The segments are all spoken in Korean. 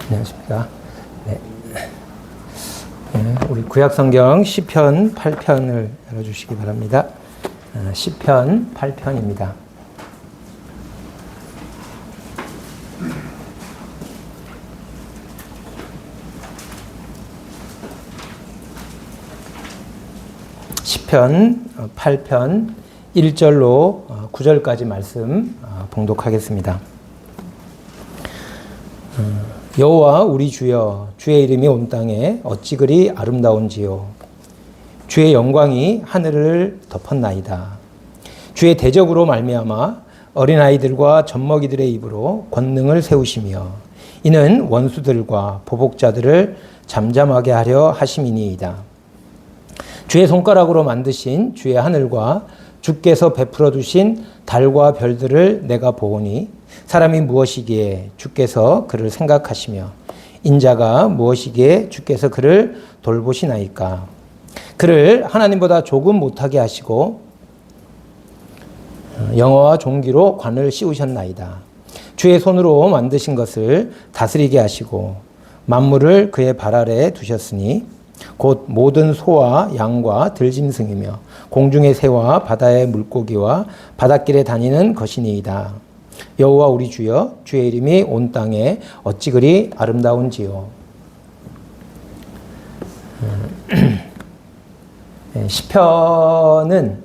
안녕하십니까. 네. 네, 우리 구약성경 시편 8편을 열어주시기 바랍니다. 시편 8편입니다. 시편 8편 1절로 9절까지 말씀 봉독하겠습니다. 여호와 우리 주여, 주의 이름이 온 땅에 어찌 그리 아름다운지요. 주의 영광이 하늘을 덮었나이다. 주의 대적으로 말미암아 어린아이들과 젖먹이들의 입으로 권능을 세우시며 이는 원수들과 보복자들을 잠잠하게 하려 하심이니이다. 주의 손가락으로 만드신 주의 하늘과 주께서 베풀어 두신 달과 별들을 내가 보오니 사람이 무엇이기에 주께서 그를 생각하시며 인자가 무엇이기에 주께서 그를 돌보시나이까. 그를 하나님보다 조금 못하게 하시고 영어와 종기로 관을 씌우셨나이다. 주의 손으로 만드신 것을 다스리게 하시고 만물을 그의 발 아래에 두셨으니 곧 모든 소와 양과 들짐승이며 공중의 새와 바다의 물고기와 바닷길에 다니는 것이니이다. 여호와 우리 주여, 주의 이름이 온 땅에 어찌 그리 아름다운지요. 시편은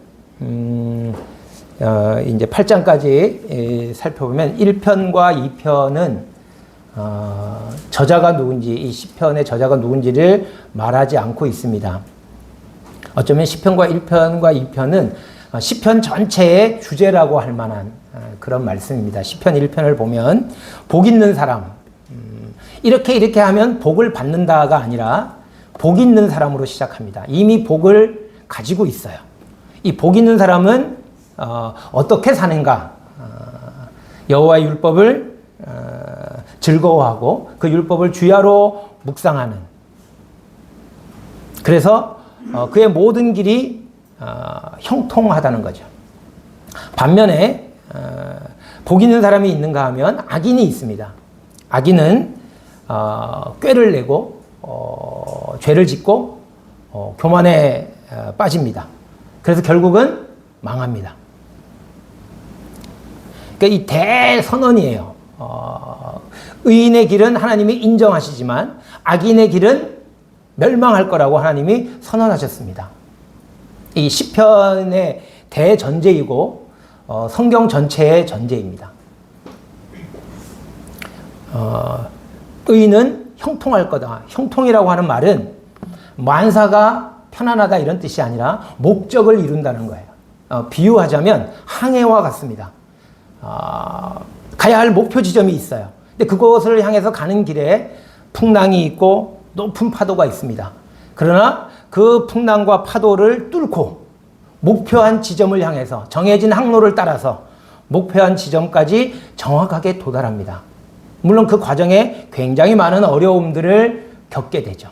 이제 8장까지 살펴보면 1편과 2편은 저자가 누군지, 이 시편의 저자가 누군지를 말하지 않고 있습니다. 어쩌면 시편과 1편과 2편은 시편 전체의 주제라고 할 만한 그런 말씀입니다. 시편 1편을 보면 복 있는 사람, 이렇게 하면 복을 받는다가 아니라 복 있는 사람으로 시작합니다. 이미 복을 가지고 있어요. 이 복 있는 사람은 어떻게 사는가? 여호와의 율법을 즐거워하고 그 율법을 주야로 묵상하는, 그래서 그의 모든 길이 형통하다는 거죠. 반면에 복 있는 사람이 있는가 하면 악인이 있습니다. 악인은 꾀를 내고 죄를 짓고 교만에 빠집니다. 그래서 결국은 망합니다. 그러니까 이 대선언이에요. 의인의 길은 하나님이 인정하시지만 악인의 길은 멸망할 거라고 하나님이 선언하셨습니다. 이 시편의 대전제이고 성경 전체의 전제입니다. 의인은 형통할 거다. 형통이라고 하는 말은 만사가 편안하다 이런 뜻이 아니라 목적을 이룬다는 거예요. 비유하자면 항해와 같습니다. 가야 할 목표 지점이 있어요. 근데 그곳을 향해서 가는 길에 풍랑이 있고 높은 파도가 있습니다. 그러나 그 풍랑과 파도를 뚫고 목표한 지점을 향해서 정해진 항로를 따라서 목표한 지점까지 정확하게 도달합니다. 물론 그 과정에 굉장히 많은 어려움들을 겪게 되죠.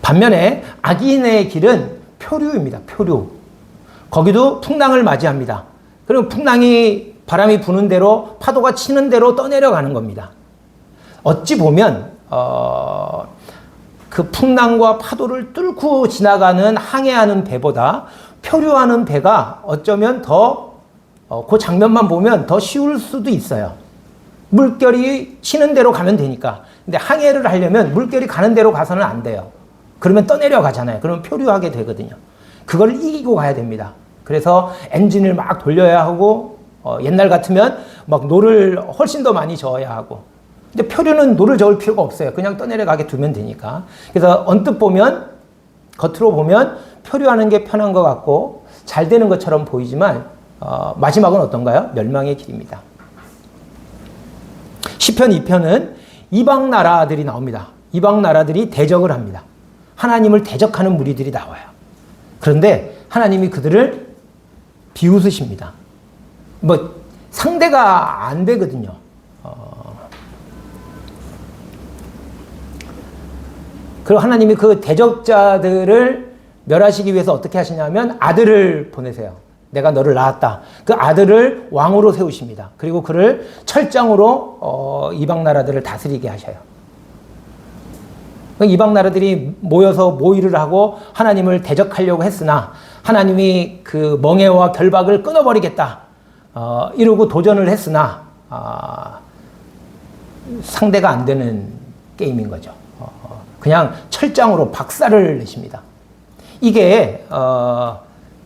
반면에 악인의 길은 표류입니다. 표류. 거기도 풍랑을 맞이합니다. 그리고 바람이 부는 대로, 파도가 치는 대로 떠내려가는 겁니다. 어찌 보면 그 풍랑과 파도를 뚫고 지나가는, 항해하는 배보다 표류하는 배가 어쩌면 그 장면만 보면 더 쉬울 수도 있어요. 물결이 치는 대로 가면 되니까. 근데 항해를 하려면 물결이 가는 대로 가서는 안 돼요. 그러면 떠내려가잖아요. 그러면 표류하게 되거든요. 그걸 이기고 가야 됩니다. 그래서 엔진을 막 돌려야 하고, 옛날 같으면 막 노를 훨씬 더 많이 저어야 하고. 근데 표류는 노를 저을 필요가 없어요. 그냥 떠내려가게 두면 되니까. 그래서 언뜻 보면, 겉으로 보면 표류하는 게 편한 것 같고 잘 되는 것처럼 보이지만 마지막은 어떤가요? 멸망의 길입니다. 시편 2편은 이방 나라들이 나옵니다. 이방 나라들이 대적을 합니다. 하나님을 대적하는 무리들이 나와요. 그런데 하나님이 그들을 비웃으십니다. 상대가 안 되거든요. 그리고 하나님이 그 대적자들을 멸하시기 위해서 어떻게 하시냐면 아들을 보내세요. 내가 너를 낳았다. 그 아들을 왕으로 세우십니다. 그리고 그를 철장으로 이방 나라들을 다스리게 하셔요. 이방 나라들이 모여서 모의를 하고 하나님을 대적하려고 했으나 하나님이 그 멍에와 결박을 끊어버리겠다. 이러고 도전을 했으나 상대가 안 되는 게임인 거죠. 그냥 철장으로 박살을 내십니다. 이게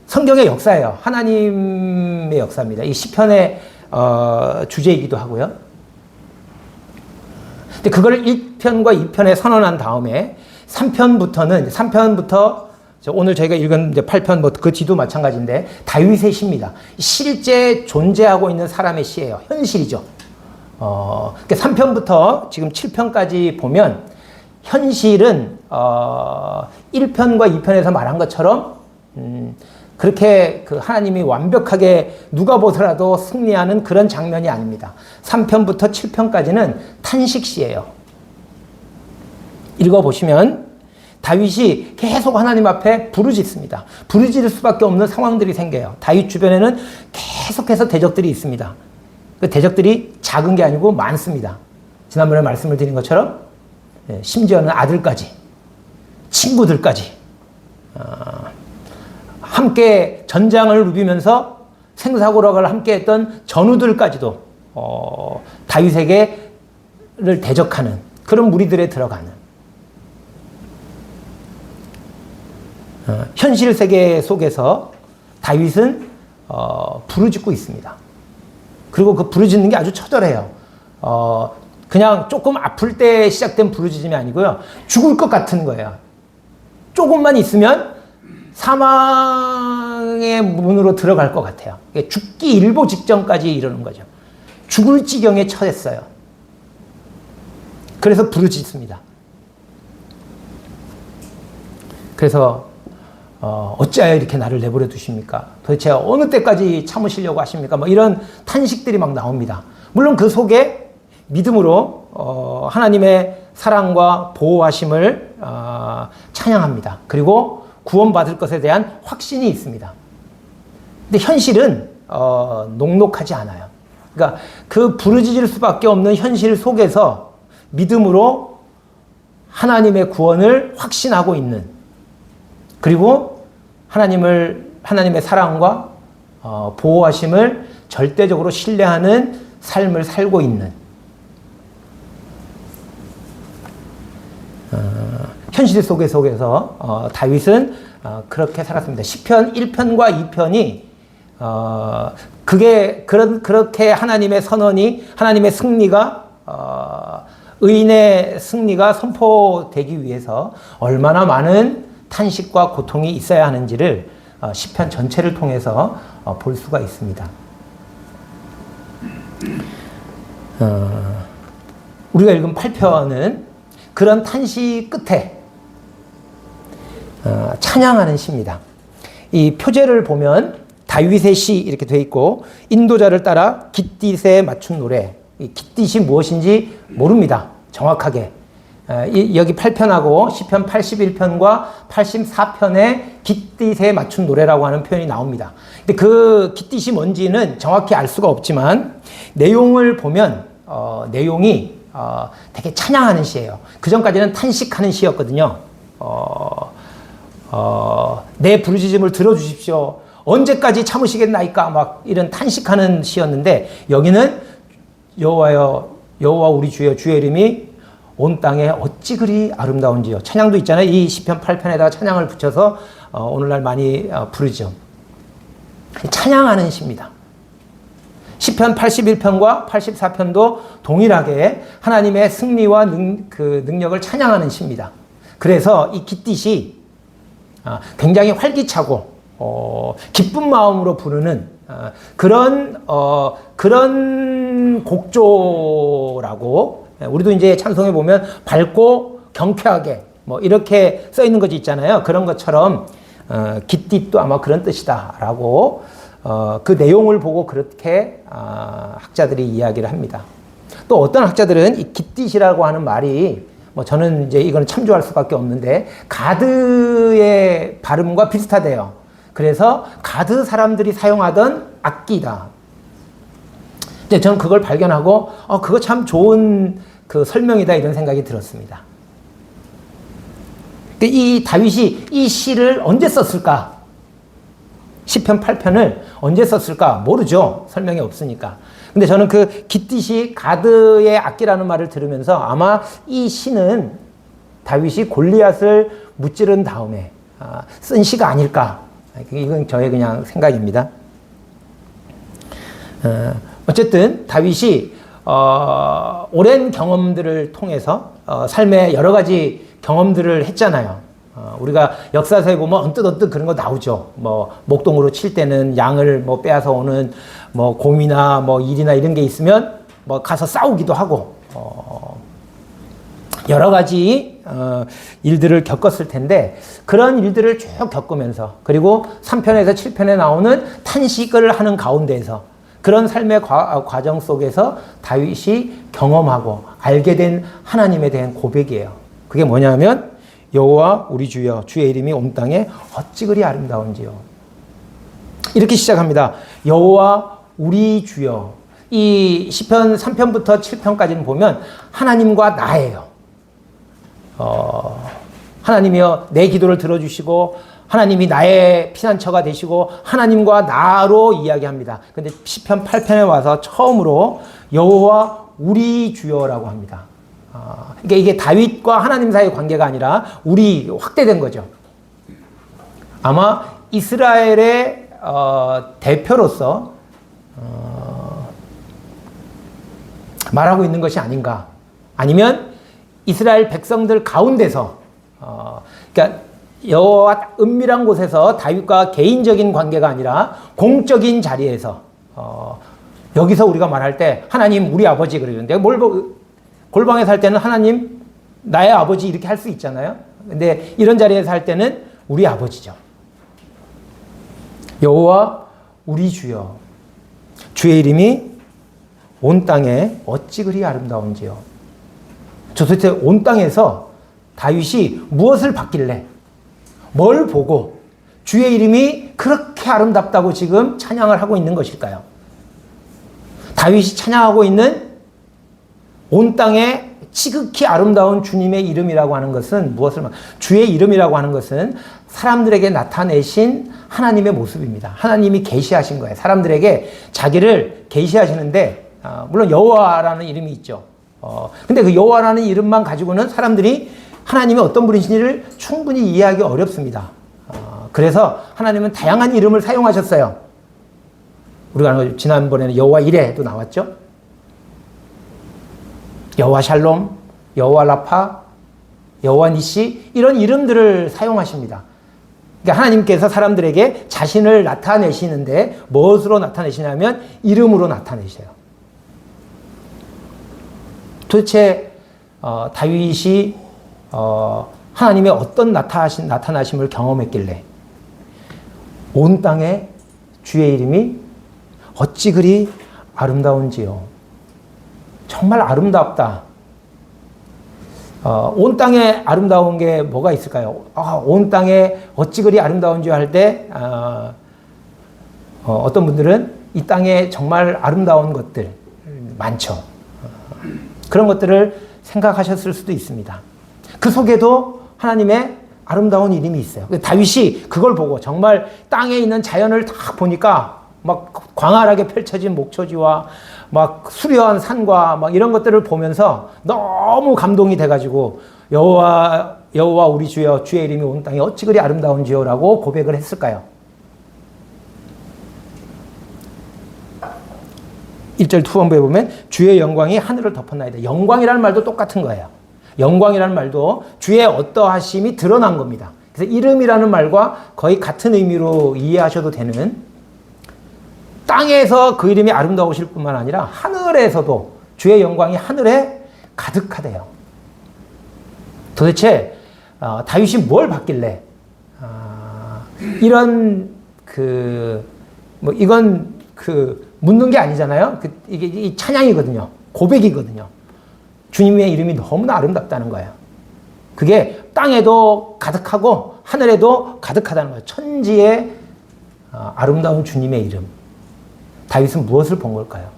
성경의 역사예요. 하나님의 역사입니다. 이 시편의 주제이기도 하고요. 근데 그걸 1편과 2편에 선언한 다음에 3편부터 오늘 저희가 읽은 이제 8편 그 뒤도 마찬가지인데 다윗의 시입니다. 실제 존재하고 있는 사람의 시예요. 현실이죠. 그러니까 3편부터 지금 7편까지 보면 현실은 1편과 2편에서 말한 것처럼 그렇게 그 하나님이 완벽하게 누가 보더라도 승리하는 그런 장면이 아닙니다. 3편부터 7편까지는 탄식시예요. 읽어보시면 다윗이 계속 하나님 앞에 부르짖습니다. 부르짖을 수밖에 없는 상황들이 생겨요. 다윗 주변에는 계속해서 대적들이 있습니다. 그 대적들이 작은 게 아니고 많습니다. 지난번에 말씀을 드린 것처럼 심지어는 아들까지, 친구들까지 함께 전장을 누비면서 생사고락을 함께 했던 전우들까지도 다윗에게를 대적하는 그런 무리들에 들어가는 현실 세계 속에서 다윗은 부르짖고 있습니다. 그리고 그 부르짖는 게 아주 처절해요. 그냥 조금 아플 때 시작된 부르짖음이 아니고요. 죽을 것 같은 거예요. 조금만 있으면 사망의 문으로 들어갈 것 같아요. 죽기 일보 직전까지 이르는 거죠. 죽을 지경에 처했어요. 그래서 부르짖습니다. 그래서 어찌하여 이렇게 나를 내버려 두십니까? 도대체 어느 때까지 참으시려고 하십니까? 뭐 이런 탄식들이 막 나옵니다. 물론 그 속에 믿음으로 하나님의 사랑과 보호하심을 찬양합니다. 그리고 구원받을 것에 대한 확신이 있습니다. 근데 현실은 녹록하지 않아요. 그러니까 그 부르짖을 수밖에 없는 현실 속에서 믿음으로 하나님의 구원을 확신하고 있는, 그리고 하나님의 사랑과 보호하심을 절대적으로 신뢰하는 삶을 살고 있는 현실 속에서 다윗은 그렇게 살았습니다. 시편 1편과 2편이 그렇게 하나님의 선언이, 하나님의 승리가, 의인의 승리가 선포되기 위해서 얼마나 많은 탄식과 고통이 있어야 하는지를 시편 전체를 통해서 볼 수가 있습니다. 우리가 읽은 8편은 그런 탄식 끝에 찬양하는 시입니다. 이 표제를 보면 다윗의 시 이렇게 돼 있고 인도자를 따라 깃딧에 맞춘 노래. 이 깃딧이 무엇인지 모릅니다. 정확하게. 여기 8편하고 시편 81편과 84편에 깃딧에 맞춘 노래라고 하는 표현이 나옵니다. 근데 그 깃딧이 뭔지는 정확히 알 수가 없지만 내용을 보면 내용이 되게 찬양하는 시예요. 그 전까지는 탄식하는 시였거든요. 내 부르짖음을 들어주십시오. 언제까지 참으시겠나이까? 막 이런 탄식하는 시였는데 여기는 여호와 우리 주여 주의 이름이 온 땅에 어찌 그리 아름다운지요. 찬양도 있잖아요. 이 시편 8편에다가 찬양을 붙여서 오늘날 많이 부르죠. 찬양하는 시입니다. 시편 81편과 84편도 동일하게 하나님의 승리와 능력을 찬양하는 시입니다. 그래서 이 깃딧이 굉장히 활기차고 기쁜 마음으로 부르는 그런 곡조라고, 우리도 이제 찬송에 보면 밝고 경쾌하게 뭐 이렇게 써 있는 것이 있잖아요. 그런 것처럼 깃딧도 아마 그런 뜻이다라고 그 내용을 보고 그렇게 학자들이 이야기를 합니다. 또 어떤 학자들은 이 깃딧이라고 하는 말이 뭐 저는 이제 이거는 참조할 수밖에 없는데 가드의 발음과 비슷하대요. 그래서 가드 사람들이 사용하던 악기다. 근데 저는 그걸 발견하고 그거 참 좋은 그 설명이다 이런 생각이 들었습니다. 이 다윗이 이 시를 언제 썼을까? 시편 8편을 언제 썼을까? 모르죠. 설명이 없으니까. 근데 저는 그 기띠시 가드의 악기라는 말을 들으면서 아마 이 시는 다윗이 골리앗을 무찌른 다음에 쓴 시가 아닐까. 이건 저의 그냥 생각입니다. 어쨌든 다윗이 오랜 경험들을 통해서 삶의 여러 가지 경험들을 했잖아요. 우리가 역사서에 보면 언뜻 그런 거 나오죠. 뭐 목동으로 칠 때는 양을 뭐 빼앗아 오는 뭐 곰이나 뭐 일이나 이런 게 있으면 뭐 가서 싸우기도 하고 여러 가지 일들을 겪었을 텐데 그런 일들을 쭉 겪으면서 그리고 3편에서 7편에 나오는 탄식을 하는 가운데에서 그런 삶의 과정 속에서 다윗이 경험하고 알게 된 하나님에 대한 고백이에요. 그게 뭐냐면 여호와 우리 주여 주의 이름이 온 땅에 어찌 그리 아름다운지요. 이렇게 시작합니다. 여호와 우리 주여. 이 시편 3편부터 7편까지는 보면 하나님과 나예요. 하나님이여 내 기도를 들어주시고 하나님이 나의 피난처가 되시고 하나님과 나로 이야기합니다. 근데 시편 8편에 와서 처음으로 여호와 우리 주여라고 합니다. 그러니까 이게 다윗과 하나님 사이의 관계가 아니라 우리 확대된 거죠. 아마 이스라엘의 대표로서 말하고 있는 것이 아닌가. 아니면 이스라엘 백성들 가운데서 그러니까 여호와 은밀한 곳에서 다윗과 개인적인 관계가 아니라 공적인 자리에서 여기서 우리가 말할 때 하나님 우리 아버지 그러는데 골방에 살 때는 하나님 나의 아버지 이렇게 할 수 있잖아요. 근데 이런 자리에서 할 때는 우리 아버지죠. 여호와 우리 주여 주의 이름이 온 땅에 어찌 그리 아름다운지요. 도대체 온 땅에서 다윗이 무엇을 봤길래 뭘 보고 주의 이름이 그렇게 아름답다고 지금 찬양을 하고 있는 것일까요? 다윗이 찬양하고 있는 온 땅에 지극히 아름다운 주님의 이름이라고 하는 것은 무엇을 주의 이름이라고 하는 것은 사람들에게 나타내신 하나님의 모습입니다. 하나님이 계시하신 거예요. 사람들에게 자기를 계시하시는데 물론 여호와라는 이름이 있죠. 근데 그 여호와라는 이름만 가지고는 사람들이 하나님이 어떤 분이신지를 충분히 이해하기 어렵습니다. 그래서 하나님은 다양한 이름을 사용하셨어요. 우리가 지난번에는 여호와 이레도 나왔죠. 여호와 샬롬, 여호와 라파, 여호와 니시 이런 이름들을 사용하십니다. 그러니까 하나님께서 사람들에게 자신을 나타내시는데 무엇으로 나타내시냐면 이름으로 나타내셔요. 도대체 다윗이 하나님의 어떤 나타나심을 경험했길래 온 땅에 주의 이름이 어찌 그리 아름다운지요. 정말 아름답다. 온 땅에 아름다운 게 뭐가 있을까요? 온 땅에 어찌 그리 아름다운지 할 때 어떤 분들은 이 땅에 정말 아름다운 것들 많죠. 그런 것들을 생각하셨을 수도 있습니다. 그 속에도 하나님의 아름다운 이름이 있어요. 다윗이 그걸 보고 정말 땅에 있는 자연을 다 보니까 막 광활하게 펼쳐진 목초지와 막 수려한 산과 막 이런 것들을 보면서 너무 감동이 돼가지고 여호와 우리 주여 주의 이름이 온 땅에 어찌 그리 아름다운지요라고 고백을 했을까요? 1절 후반부에 보면 주의 영광이 하늘을 덮었나이다. 영광이라는 말도 똑같은 거예요. 영광이라는 말도 주의 어떠하심이 드러난 겁니다. 그래서 이름이라는 말과 거의 같은 의미로 이해하셔도 되는 땅에서 그 이름이 아름다우실 뿐만 아니라 하늘에서도 주의 영광이 하늘에 가득하대요. 도대체 다윗이 뭘 봤길래 이런 이건 묻는 게 아니잖아요. 이게 이 찬양이거든요. 고백이거든요. 주님의 이름이 너무나 아름답다는 거예요. 그게 땅에도 가득하고 하늘에도 가득하다는 거예요. 천지에 아름다운 주님의 이름. 다윗은 무엇을 본 걸까요?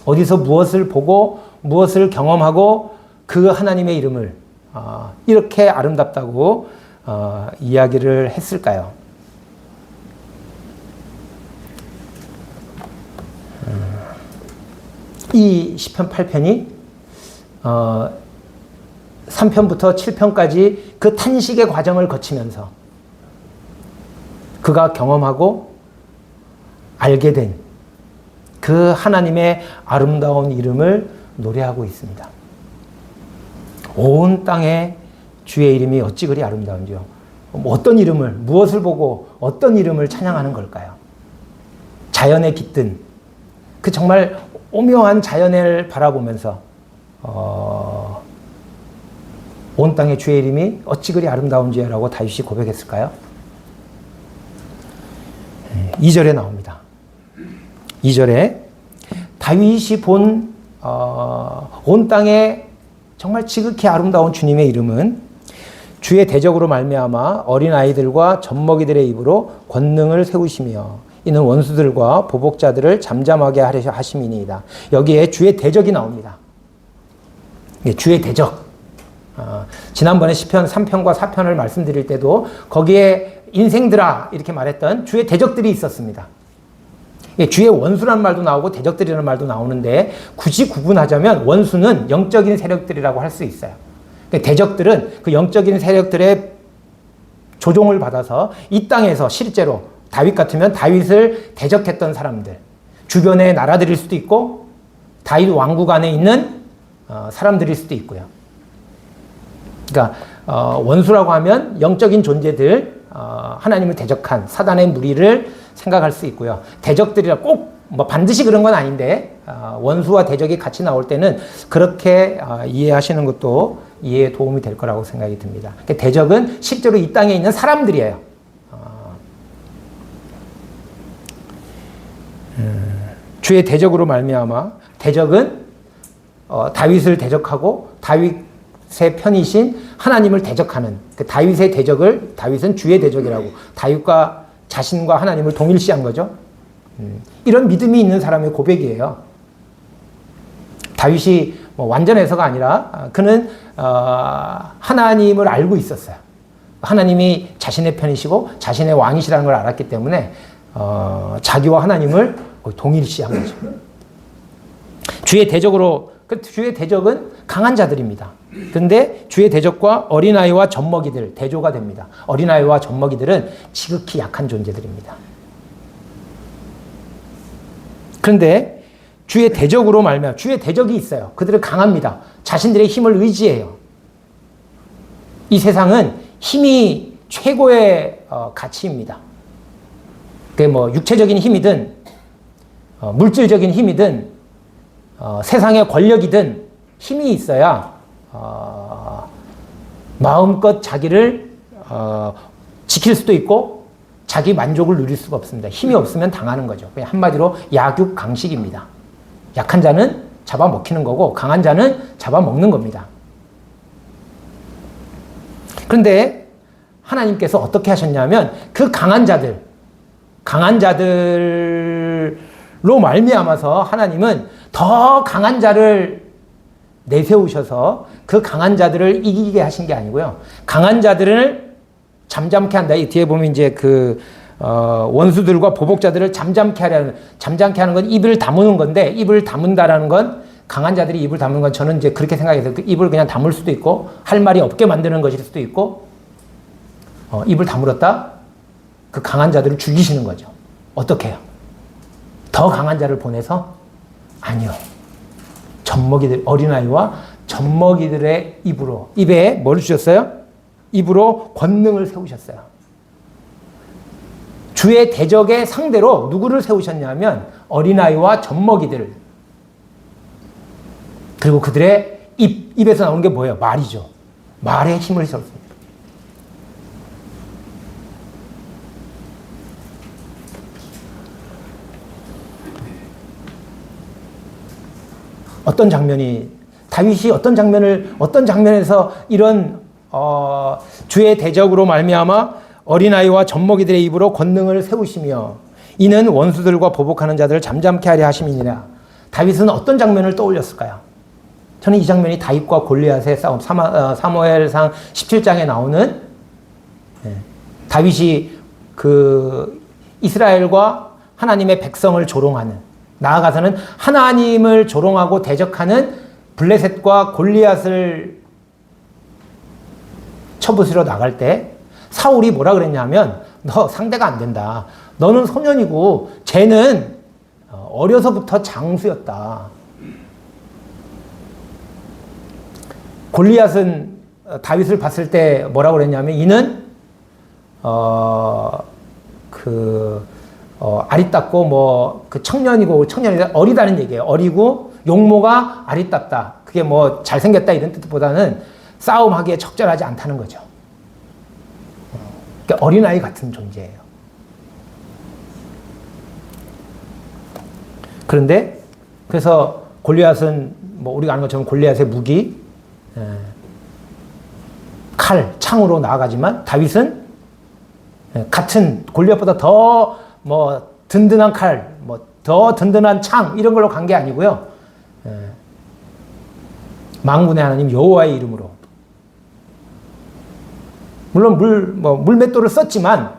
어디서 무엇을 보고 무엇을 경험하고 그 하나님의 이름을 이렇게 아름답다고 이야기를 했을까요? 이 시편 8편이 3편부터 7편까지 그 탄식의 과정을 거치면서 그가 경험하고 알게 된 그 하나님의 아름다운 이름을 노래하고 있습니다. 온 땅에 주의 이름이 어찌 그리 아름다운지요. 어떤 이름을, 무엇을 보고 어떤 이름을 찬양하는 걸까요? 자연에 깃든 그 정말 오묘한 자연을 바라보면서 온 땅에 주의 이름이 어찌 그리 아름다운지라고 다윗이 고백했을까요? 2절에 나옵니다. 2절에 다윗이 본 온 땅에 정말 지극히 아름다운 주님의 이름은 주의 대적으로 말미암아 어린아이들과 젖먹이들의 입으로 권능을 세우시며 이는 원수들과 보복자들을 잠잠하게 하려 하심이니이다. 여기에 주의 대적이 나옵니다. 주의 대적. 지난번에 시편 3편과 4편을 말씀드릴 때도 거기에 인생들아 이렇게 말했던 주의 대적들이 있었습니다. 주의 원수라는 말도 나오고 대적들이라는 말도 나오는데 굳이 구분하자면 원수는 영적인 세력들이라고 할 수 있어요. 대적들은 그 영적인 세력들의 조종을 받아서 이 땅에서 실제로 다윗 같으면 다윗을 대적했던 사람들, 주변의 나라들일 수도 있고 다윗 왕국 안에 있는 사람들일 수도 있고요. 그러니까 원수라고 하면 영적인 존재들, 하나님을 대적한 사단의 무리를 생각할 수 있고요. 대적들이라 꼭 뭐 반드시 그런 건 아닌데 원수와 대적이 같이 나올 때는 그렇게 이해하시는 것도 이해에 도움이 될 거라고 생각이 듭니다. 대적은 실제로 이 땅에 있는 사람들이에요. 주의 대적으로 말미암아 대적은 다윗을 대적하고 다윗의 편이신 하나님을 대적하는 그 다윗의 대적을 다윗은 주의 대적이라고 다윗과 자신과 하나님을 동일시한 거죠. 이런 믿음이 있는 사람의 고백이에요. 다윗이 뭐 완전해서가 아니라 그는 하나님을 알고 있었어요. 하나님이 자신의 편이시고 자신의 왕이시라는 걸 알았기 때문에 자기와 하나님을 동일시한 거죠. 주의 대적으로, 주의 대적은 강한 자들입니다. 그런데 주의 대적과 어린아이와 젖먹이들 대조가 됩니다. 어린아이와 젖먹이들은 지극히 약한 존재들입니다. 그런데 주의 대적으로 말미암아 주의 대적이 있어요. 그들은 강합니다. 자신들의 힘을 의지해요. 이 세상은 힘이 최고의 가치입니다. 그게 뭐 육체적인 힘이든 물질적인 힘이든 세상의 권력이든 힘이 있어야 마음껏 자기를 지킬 수도 있고 자기 만족을 누릴 수가 없습니다. 힘이 없으면 당하는 거죠. 그냥 한마디로 약육강식입니다. 약한 자는 잡아먹히는 거고 강한 자는 잡아먹는 겁니다. 그런데 하나님께서 어떻게 하셨냐면 그 강한 자들로 말미암아서 하나님은 더 강한 자를 내세우셔서 그 강한 자들을 이기게 하신 게 아니고요. 강한 자들을 잠잠케 한다. 이 뒤에 보면 이제 그 원수들과 보복자들을 잠잠케 하는 건 입을 다무는 건데 입을 다문다라는 건 강한 자들이 입을 다무는 건 저는 이제 그렇게 생각해서 그 입을 그냥 다물 수도 있고 할 말이 없게 만드는 것일 수도 있고 입을 다물었다? 그 강한 자들을 죽이시는 거죠. 어떻게 해요? 더 강한 자를 보내서? 아니요. 젖먹이들, 어린아이와 젖먹이들의 입에 뭘 주셨어요? 입으로 권능을 세우셨어요. 주의 대적의 상대로 누구를 세우셨냐면 어린아이와 젖먹이들. 그리고 그들의 입에서 나오는 게 뭐예요? 말이죠. 말에 힘을 세웠습니다. 어떤 장면이 다윗이 어떤 장면에서 이런 주의 대적으로 말미암아 어린아이와 젖먹이들의 입으로 권능을 세우시며 이는 원수들과 보복하는 자들을 잠잠케 하려 하심이니라. 다윗은 어떤 장면을 떠올렸을까요? 저는 이 장면이 다윗과 골리앗의 싸움, 사무엘상 17장에 나오는 다윗이 그 이스라엘과 하나님의 백성을 조롱하는, 나아가서는 하나님을 조롱하고 대적하는 블레셋과 골리앗을 쳐부수러 나갈 때 사울이 뭐라 그랬냐면, 너 상대가 안 된다. 너는 소년이고 쟤는 어려서부터 장수였다. 골리앗은 다윗을 봤을 때 뭐라 그랬냐면, 이는 아리따고 뭐 그 청년이고 청년이 어리다는 얘기예요. 어리고 용모가 아리따다. 그게 뭐 잘생겼다 이런 뜻보다는 싸움하기에 적절하지 않다는 거죠. 그러니까 어린아이 같은 존재예요. 그런데 그래서 골리앗은 뭐 우리가 아는 것처럼 골리앗의 무기 칼, 창으로 나아가지만 다윗은 같은 골리앗보다 더 뭐 든든한 칼, 뭐 더 든든한 창 이런 걸로 간 게 아니고요. 만군의 하나님 여호와의 이름으로. 물론 물맷돌을 썼지만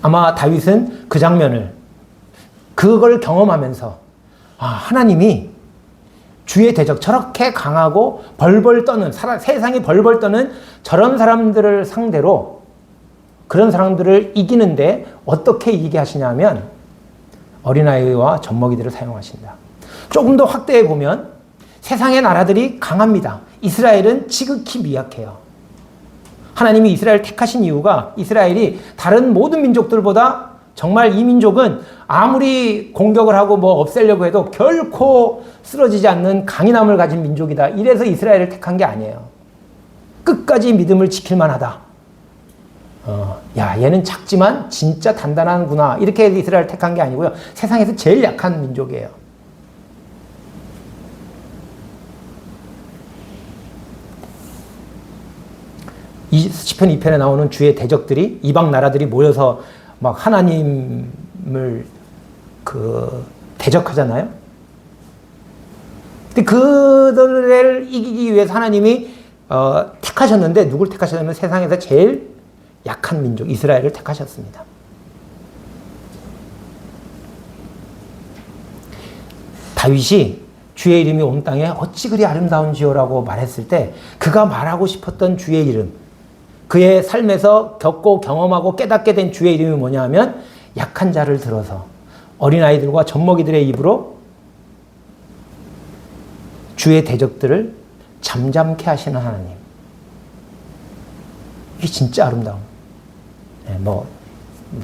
아마 다윗은 그 장면을, 그걸 경험하면서 하나님이 주의 대적, 저렇게 강하고 벌벌 떠는, 세상이 벌벌 떠는 저런 사람들을 상대로, 그런 사람들을 이기는데 어떻게 이기게 하시냐면 어린아이와 젖먹이들을 사용하신다. 조금 더 확대해 보면 세상의 나라들이 강합니다. 이스라엘은 지극히 미약해요. 하나님이 이스라엘을 택하신 이유가, 이스라엘이 다른 모든 민족들보다 정말 이 민족은 아무리 공격을 하고 뭐 없애려고 해도 결코 쓰러지지 않는 강인함을 가진 민족이다. 이래서 이스라엘을 택한 게 아니에요. 끝까지 믿음을 지킬 만하다. 야, 얘는 작지만 진짜 단단하구나. 이렇게 해서 이스라엘을 택한 게 아니고요. 세상에서 제일 약한 민족이에요. 이 시편 2편에 나오는 주의 대적들이, 이방 나라들이 모여서 막 하나님을 대적하잖아요. 근데 그들을 이기기 위해서 하나님이 택하셨는데, 누굴 택하셨냐면 세상에서 제일 약한 민족 이스라엘을 택하셨습니다. 다윗이 주의 이름이 온 땅에 어찌 그리 아름다운지요라고 말했을 때, 그가 말하고 싶었던 주의 이름, 그의 삶에서 겪고 경험하고 깨닫게 된 주의 이름이 뭐냐 하면, 약한 자를 들어서 어린아이들과 젖먹이들의 입으로 주의 대적들을 잠잠케 하시는 하나님. 이게 진짜 아름다운. 뭐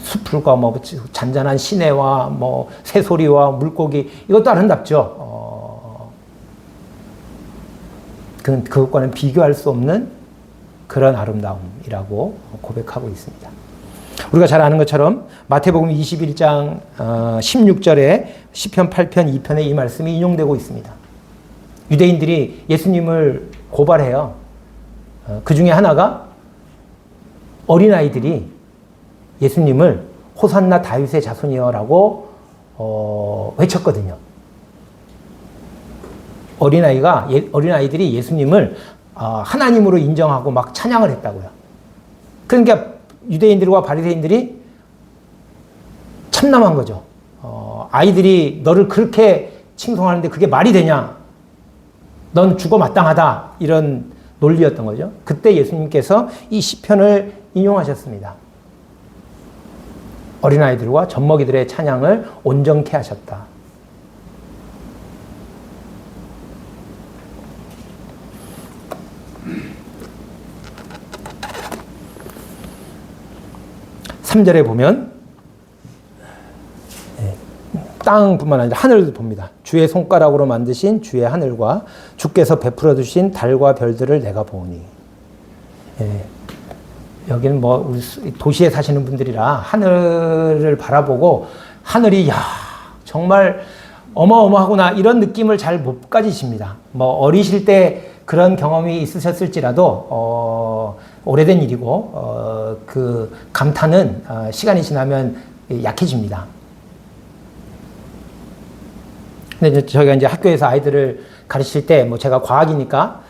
숲풀과 뭐 잔잔한 시내와 뭐 새소리와 물고기, 이것도 아름답죠. 그것과는 비교할 수 없는 그런 아름다움이라고 고백하고 있습니다. 우리가 잘 아는 것처럼 마태복음 21장 16절에 시편 8편 2편에 이 말씀이 인용되고 있습니다. 유대인들이 예수님을 고발해요. 그 중에 하나가 어린아이들이 예수님을 호산나 다윗의 자손이여라고 외쳤거든요. 어린아이들이 예수님을 하나님으로 인정하고 막 찬양을 했다고요. 그러니까 유대인들과 바리새인들이 참남한 거죠. 아이들이 너를 그렇게 칭송하는데 그게 말이 되냐? 넌 죽어 마땅하다. 이런 논리였던 거죠. 그때 예수님께서 이 시편을 인용하셨습니다. 어린아이들과 젖먹이들의 찬양을 온전케 하셨다. (3절에) 보면 땅뿐만 아니라 하늘도 봅니다. 주의 손가락으로 만드신 주의 하늘과 주께서 베풀어 주신 달과 별들을 내가 보니. 여기는 뭐 우리 도시에 사시는 분들이라 하늘을 바라보고 하늘이 정말 어마어마하구나 이런 느낌을 잘 못 가지십니다. 뭐 어리실 때 그런 경험이 있으셨을지라도 오래된 일이고 그 감탄은 시간이 지나면 약해집니다. 근데 저희가 이제 학교에서 아이들을 가르칠 때 뭐 제가 과학이니까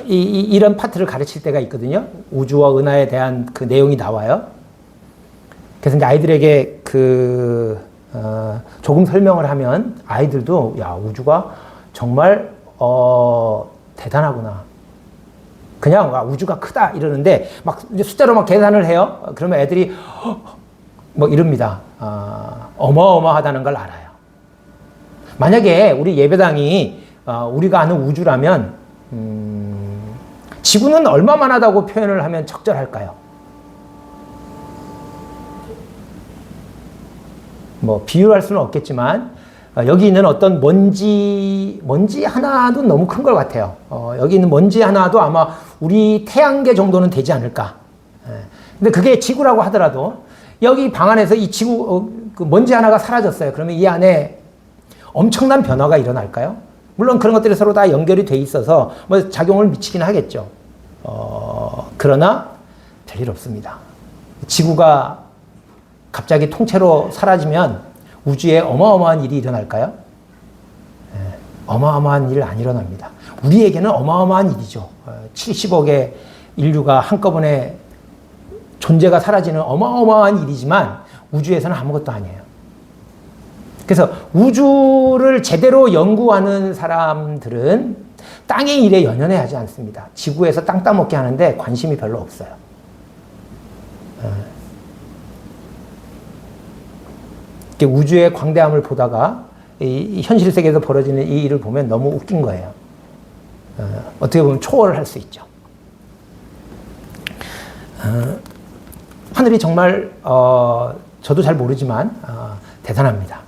이런 파트를 가르칠 때가 있거든요. 우주와 은하에 대한 그 내용이 나와요. 그래서 이제 아이들에게 조금 설명을 하면 아이들도 야, 우주가 정말 대단하구나. 그냥 우주가 크다 이러는데 막 이제 숫자로 막 계산을 해요. 그러면 애들이 뭐 이럽니다. 어마어마하다는 걸 알아요. 만약에 우리 예배당이 우리가 아는 우주라면 지구는 얼마만하다고 표현을 하면 적절할까요? 뭐 비유할 수는 없겠지만 여기 있는 어떤 먼지 하나도 너무 큰 것 같아요. 여기 있는 먼지 하나도 아마 우리 태양계 정도는 되지 않을까. 근데 그게 지구라고 하더라도 여기 방 안에서 이 지구 그 먼지 하나가 사라졌어요. 그러면 이 안에 엄청난 변화가 일어날까요? 물론 그런 것들이 서로 다 연결이 돼 있어서 뭐 작용을 미치긴 하겠죠. 그러나 별일 없습니다. 지구가 갑자기 통째로 사라지면 우주에 어마어마한 일이 일어날까요? 어마어마한 일 안 일어납니다. 우리에게는 어마어마한 일이죠. 70억의 인류가 한꺼번에 존재가 사라지는 어마어마한 일이지만 우주에서는 아무것도 아니에요. 그래서 우주를 제대로 연구하는 사람들은 땅의 일에 연연해 하지 않습니다. 지구에서 땅 따먹게 하는데 관심이 별로 없어요. 우주의 광대함을 보다가 이 현실 세계에서 벌어지는 이 일을 보면 너무 웃긴 거예요. 어떻게 보면 초월을 할 수 있죠. 하늘이 정말 저도 잘 모르지만 대단합니다.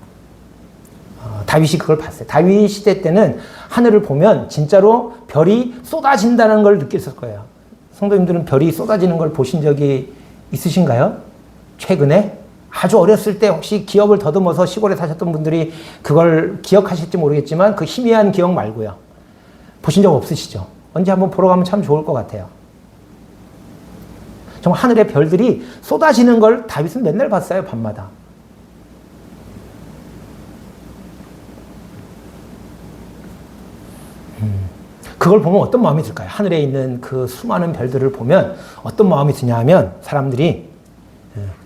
다윗이 그걸 봤어요. 다윗 시대 때는 하늘을 보면 진짜로 별이 쏟아진다는 걸 느꼈을 거예요. 성도님들은 별이 쏟아지는 걸 보신 적이 있으신가요? 최근에? 아주 어렸을 때 혹시 기억을 더듬어서 시골에 사셨던 분들이 그걸 기억하실지 모르겠지만 그 희미한 기억 말고요. 보신 적 없으시죠? 언제 한번 보러 가면 참 좋을 것 같아요. 정말 하늘의 별들이 쏟아지는 걸 다윗은 맨날 봤어요, 밤마다. 그걸 보면 어떤 마음이 들까요? 하늘에 있는 그 수많은 별들을 보면 어떤 마음이 드냐 하면 사람들이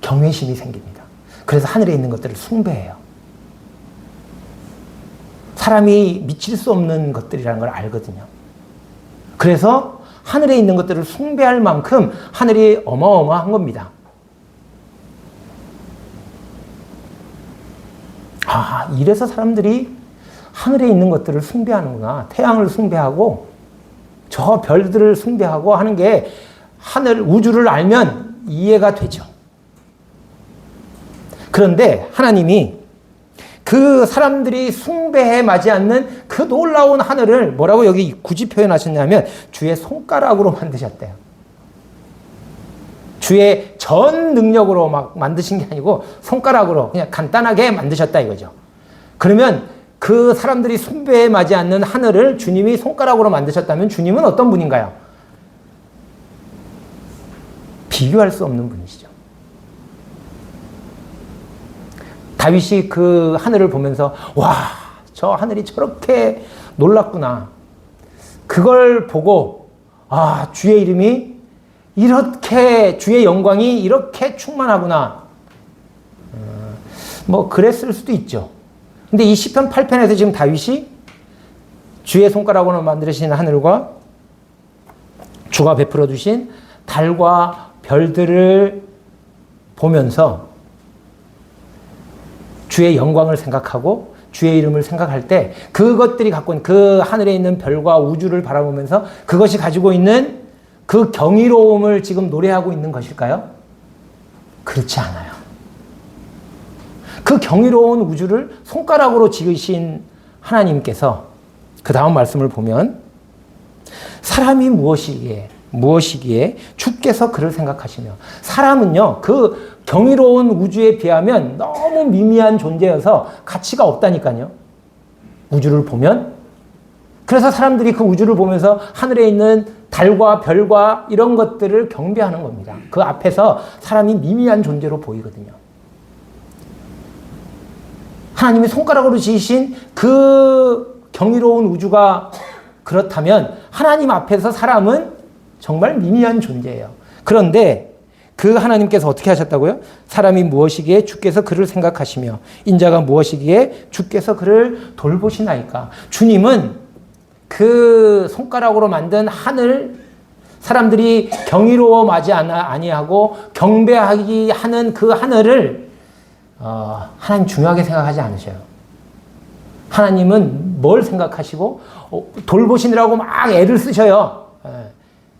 경외심이 생깁니다. 그래서 하늘에 있는 것들을 숭배해요. 사람이 미칠 수 없는 것들이라는 걸 알거든요. 그래서 하늘에 있는 것들을 숭배할 만큼 하늘이 어마어마한 겁니다. 이래서 사람들이 하늘에 있는 것들을 숭배하는구나. 태양을 숭배하고 저 별들을 숭배하고 하는 게 우주를 알면 이해가 되죠. 그런데 하나님이 그 사람들이 숭배해 마지 않는 그 놀라운 하늘을 뭐라고 여기 굳이 표현하셨냐면 주의 손가락으로 만드셨대요. 주의 전 능력으로 막 만드신 게 아니고 손가락으로 그냥 간단하게 만드셨다 이거죠. 그러면 그 사람들이 숭배에 마지 않는 하늘을 주님이 손가락으로 만드셨다면 주님은 어떤 분인가요? 비교할 수 없는 분이시죠. 다윗이 그 하늘을 보면서 와, 저 하늘이 저렇게 놀랍구나. 그걸 보고 주의 이름이 이렇게 주의 영광이 이렇게 충만하구나. 뭐 그랬을 수도 있죠. 근데 이 시편 8편에서 지금 다윗이 주의 손가락으로 만드신 하늘과 주가 베풀어 주신 달과 별들을 보면서 주의 영광을 생각하고 주의 이름을 생각할 때 그것들이 갖고 있는 그 하늘에 있는 별과 우주를 바라보면서 그것이 가지고 있는 그 경이로움을 지금 노래하고 있는 것일까요? 그렇지 않아요. 그 경이로운 우주를 손가락으로 지으신 하나님께서 그 다음 말씀을 보면 사람이 무엇이기에 주께서 그를 생각하시며 사람은요 그 경이로운 우주에 비하면 너무 미미한 존재여서 가치가 없다니까요. 우주를 보면 그래서 사람들이 그 우주를 보면서 하늘에 있는 달과 별과 이런 것들을 경배하는 겁니다. 그 앞에서 사람이 미미한 존재로 보이거든요. 하나님이 손가락으로 지으신 그 경이로운 우주가 그렇다면 하나님 앞에서 사람은 정말 미미한 존재예요. 그런데 그 하나님께서 어떻게 하셨다고요? 사람이 무엇이기에 주께서 그를 생각하시며 인자가 무엇이기에 주께서 그를 돌보시나이까. 주님은 그 손가락으로 만든 하늘, 사람들이 경이로워하지 아니하고 경배하기 하는 그 하늘을 하나님 중요하게 생각하지 않으셔요. 하나님은 뭘 생각하시고 돌보시느라고 막 애를 쓰셔요.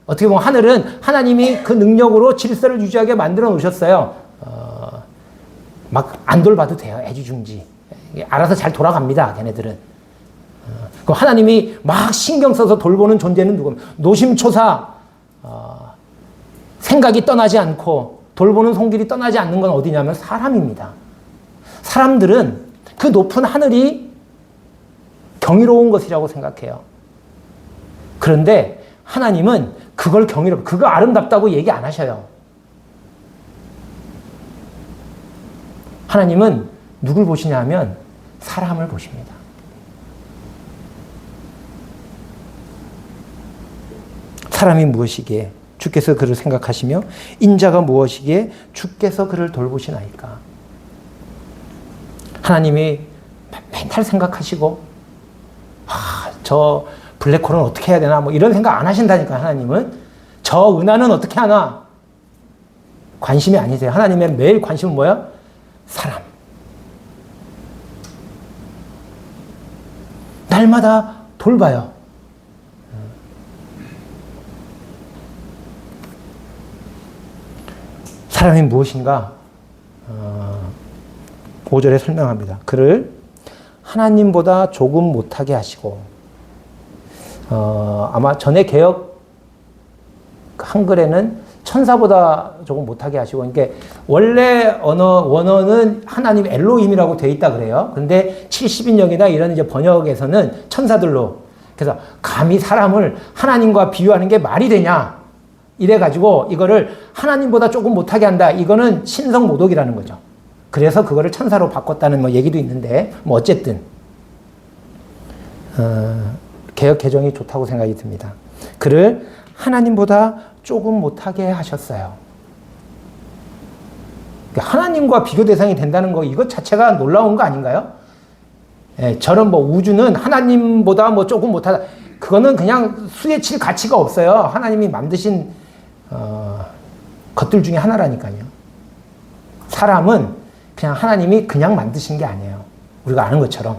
어떻게 보면 하늘은 하나님이 그 능력으로 질서를 유지하게 만들어 놓으셨어요. 막 안 돌봐도 돼요. 애지중지. 알아서 잘 돌아갑니다. 걔네들은. 그 하나님이 막 신경 써서 돌보는 존재는 누구입니까? 노심초사 생각이 떠나지 않고 돌보는 손길이 떠나지 않는 건 어디냐면 사람입니다. 사람들은 그 높은 하늘이 경이로운 것이라고 생각해요. 그런데 하나님은 그걸 그거 아름답다고 얘기 안 하셔요. 하나님은 누굴 보시냐 하면 사람을 보십니다. 사람이 무엇이기에 주께서 그를 생각하시며 인자가 무엇이기에 주께서 그를 돌보시나이까. 하나님이 맨날 생각하시고 저 블랙홀은 어떻게 해야 되나 뭐 이런 생각 안 하신다니까. 하나님은 저 은하는 어떻게 하나 관심이 아니세요. 하나님의 매일 관심은 뭐야? 사람. 날마다 돌봐요. 사람이 무엇인가? 5절에 설명합니다. 그를 하나님보다 조금 못하게 하시고 아마 전에 개역 한글에는 천사보다 조금 못하게 하시고, 그러니까 원래 원어는 하나님 엘로힘이라고 되어 있다 그래요. 근데 70인역이나 이런 이제 번역에서는 천사들로, 그래서 감히 사람을 하나님과 비유하는 게 말이 되냐? 이래가지고 이거를 하나님보다 조금 못하게 한다. 이거는 신성모독이라는 거죠. 그래서 그거를 천사로 바꿨다는 뭐 얘기도 있는데, 뭐 어쨌든 개역 개정이 좋다고 생각이 듭니다. 그를 하나님보다 조금 못하게 하셨어요. 하나님과 비교 대상이 된다는 거, 이것 자체가 놀라운 거 아닌가요? 저런 뭐 우주는 하나님보다 뭐 조금 못하다. 그거는 그냥 수에 칠 가치가 없어요. 하나님이 만드신 것들 중에 하나라니까요. 사람은 그냥 하나님이 그냥 만드신 게 아니에요. 우리가 아는 것처럼.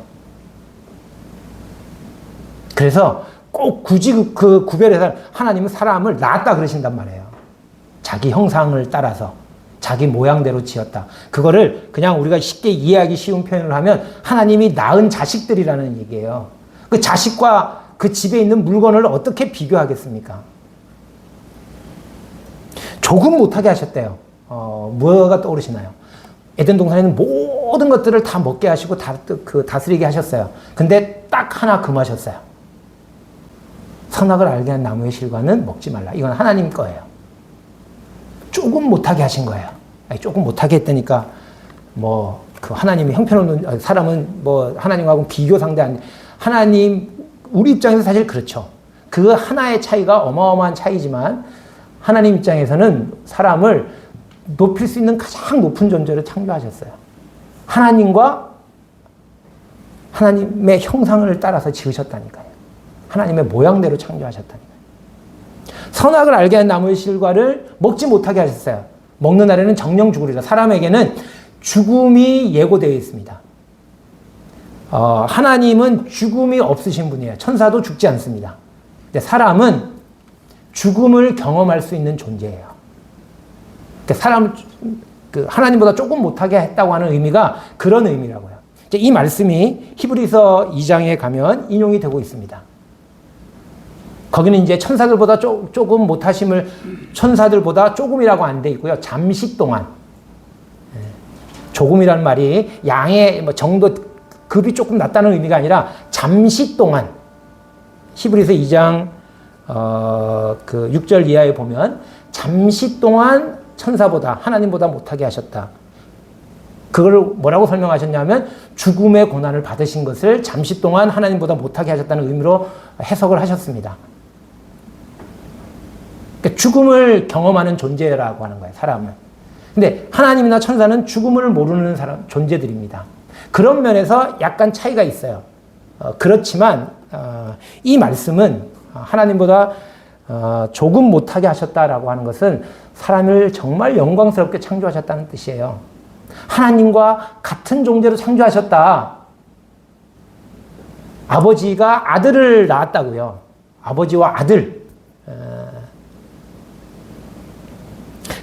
그래서 꼭 굳이 그 구별해서 하나님은 사람을 낳았다 그러신단 말이에요. 자기 형상을 따라서 자기 모양대로 지었다. 그거를 그냥 우리가 쉽게 이해하기 쉬운 표현을 하면 하나님이 낳은 자식들이라는 얘기예요. 그 자식과 그 집에 있는 물건을 어떻게 비교하겠습니까? 조금 못하게 하셨대요. 뭐가 떠오르시나요? 에덴 동산에는 모든 것들을 다 먹게 하시고 다스리게 하셨어요. 근데 딱 하나 금하셨어요. 선악을 알게 한 나무의 실과는 먹지 말라. 이건 하나님 거예요. 조금 못하게 하신 거예요. 조금 못하게 했다니까 뭐 그 하나님이 형편없는 사람은 뭐 하나님하고 비교 상대 안. 하나님 우리 입장에서 사실 그렇죠. 그 하나의 차이가 어마어마한 차이지만 하나님 입장에서는 사람을 높일 수 있는 가장 높은 존재를 창조하셨어요. 하나님과 하나님의 형상을 따라서 지으셨다니까요. 하나님의 모양대로 창조하셨다니까요. 선악을 알게 한 나무의 실과를 먹지 못하게 하셨어요. 먹는 날에는 정령 죽으리라. 사람에게는 죽음이 예고되어 있습니다. 하나님은 죽음이 없으신 분이에요. 천사도 죽지 않습니다. 근데 사람은 죽음을 경험할 수 있는 존재예요. 그러니까 하나님보다 조금 못하게 했다고 하는 의미가 그런 의미라고요. 이 말씀이 히브리서 2장에 가면 인용이 되고 있습니다. 거기는 이제 천사들보다 조금 못하심을 천사들보다 조금이라고 안 돼 있고요. 잠시 동안. 조금이라는 말이 양의 정도 급이 조금 낮다는 의미가 아니라 잠시 동안 히브리서 2장 그 6절 이하에 보면 잠시 동안 천사보다 하나님보다 못하게 하셨다. 그걸 뭐라고 설명하셨냐면 죽음의 고난을 받으신 것을 잠시 동안 하나님보다 못하게 하셨다는 의미로 해석을 하셨습니다. 그러니까 죽음을 경험하는 존재라고 하는 거예요, 사람은. 근데 하나님이나 천사는 죽음을 모르는 존재들입니다. 그런 면에서 약간 차이가 있어요. 그렇지만 이 말씀은 하나님보다 조금 못하게 하셨다라고 하는 것은 사람을 정말 영광스럽게 창조하셨다는 뜻이에요. 하나님과 같은 존재로 창조하셨다. 아버지가 아들을 낳았다고요. 아버지와 아들.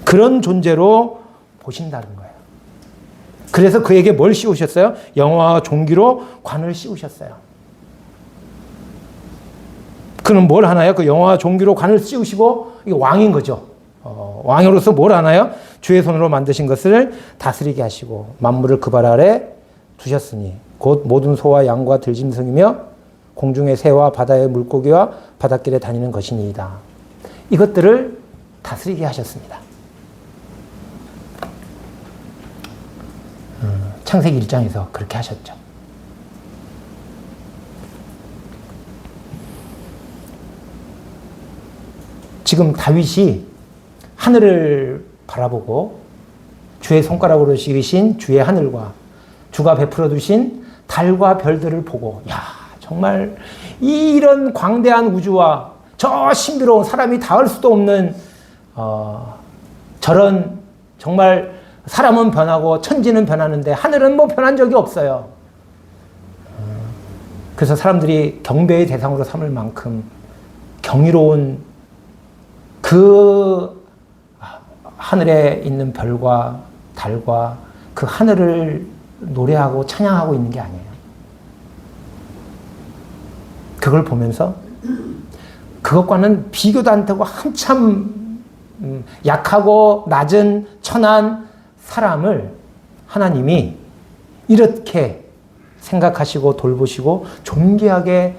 그런 존재로 보신다는 거예요. 그래서 그에게 뭘 씌우셨어요? 영화와 종기로 관을 씌우셨어요. 그는 뭘 하나요? 그 영화와 종기로 관을 씌우시고 이게 왕인 거죠. 왕으로서 뭘 하나요? 주의 손으로 만드신 것을 다스리게 하시고 만물을 그 발 아래 두셨으니 곧 모든 소와 양과 들짐승이며 공중의 새와 바다의 물고기와 바닷길에 다니는 것이니이다. 이것들을 다스리게 하셨습니다. 창세기 1장에서 그렇게 하셨죠. 지금 다윗이 하늘을 바라보고 주의 손가락으로 지으신 주의 하늘과 주가 베풀어 두신 달과 별들을 보고 야 정말 이런 광대한 우주와 저 신비로운 사람이 닿을 수도 없는 저런 정말 사람은 변하고 천지는 변하는데 하늘은 뭐 변한 적이 없어요. 그래서 사람들이 경배의 대상으로 삼을 만큼 경이로운 그 하늘에 있는 별과 달과 그 하늘을 노래하고 찬양하고 있는 게 아니에요. 그걸 보면서 그것과는 비교도 안 되고 한참 약하고 낮은 천한 사람을 하나님이 이렇게 생각하시고 돌보시고 존귀하게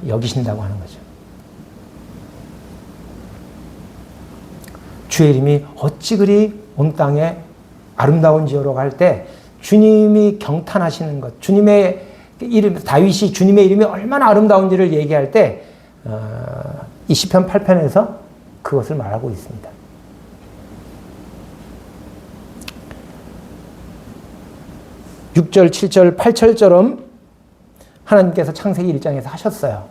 여기신다고 하는 거죠. 주의 이름이 어찌 그리 온 땅에 아름다운지요라고 할 때 주님이 경탄하시는 것, 주님의 이름, 다윗이 주님의 이름이 얼마나 아름다운지를 얘기할 때 이 시편 8편에서 그것을 말하고 있습니다. (6절) (7절) (8절처럼) 하나님께서 창세기 1장에서 하셨어요.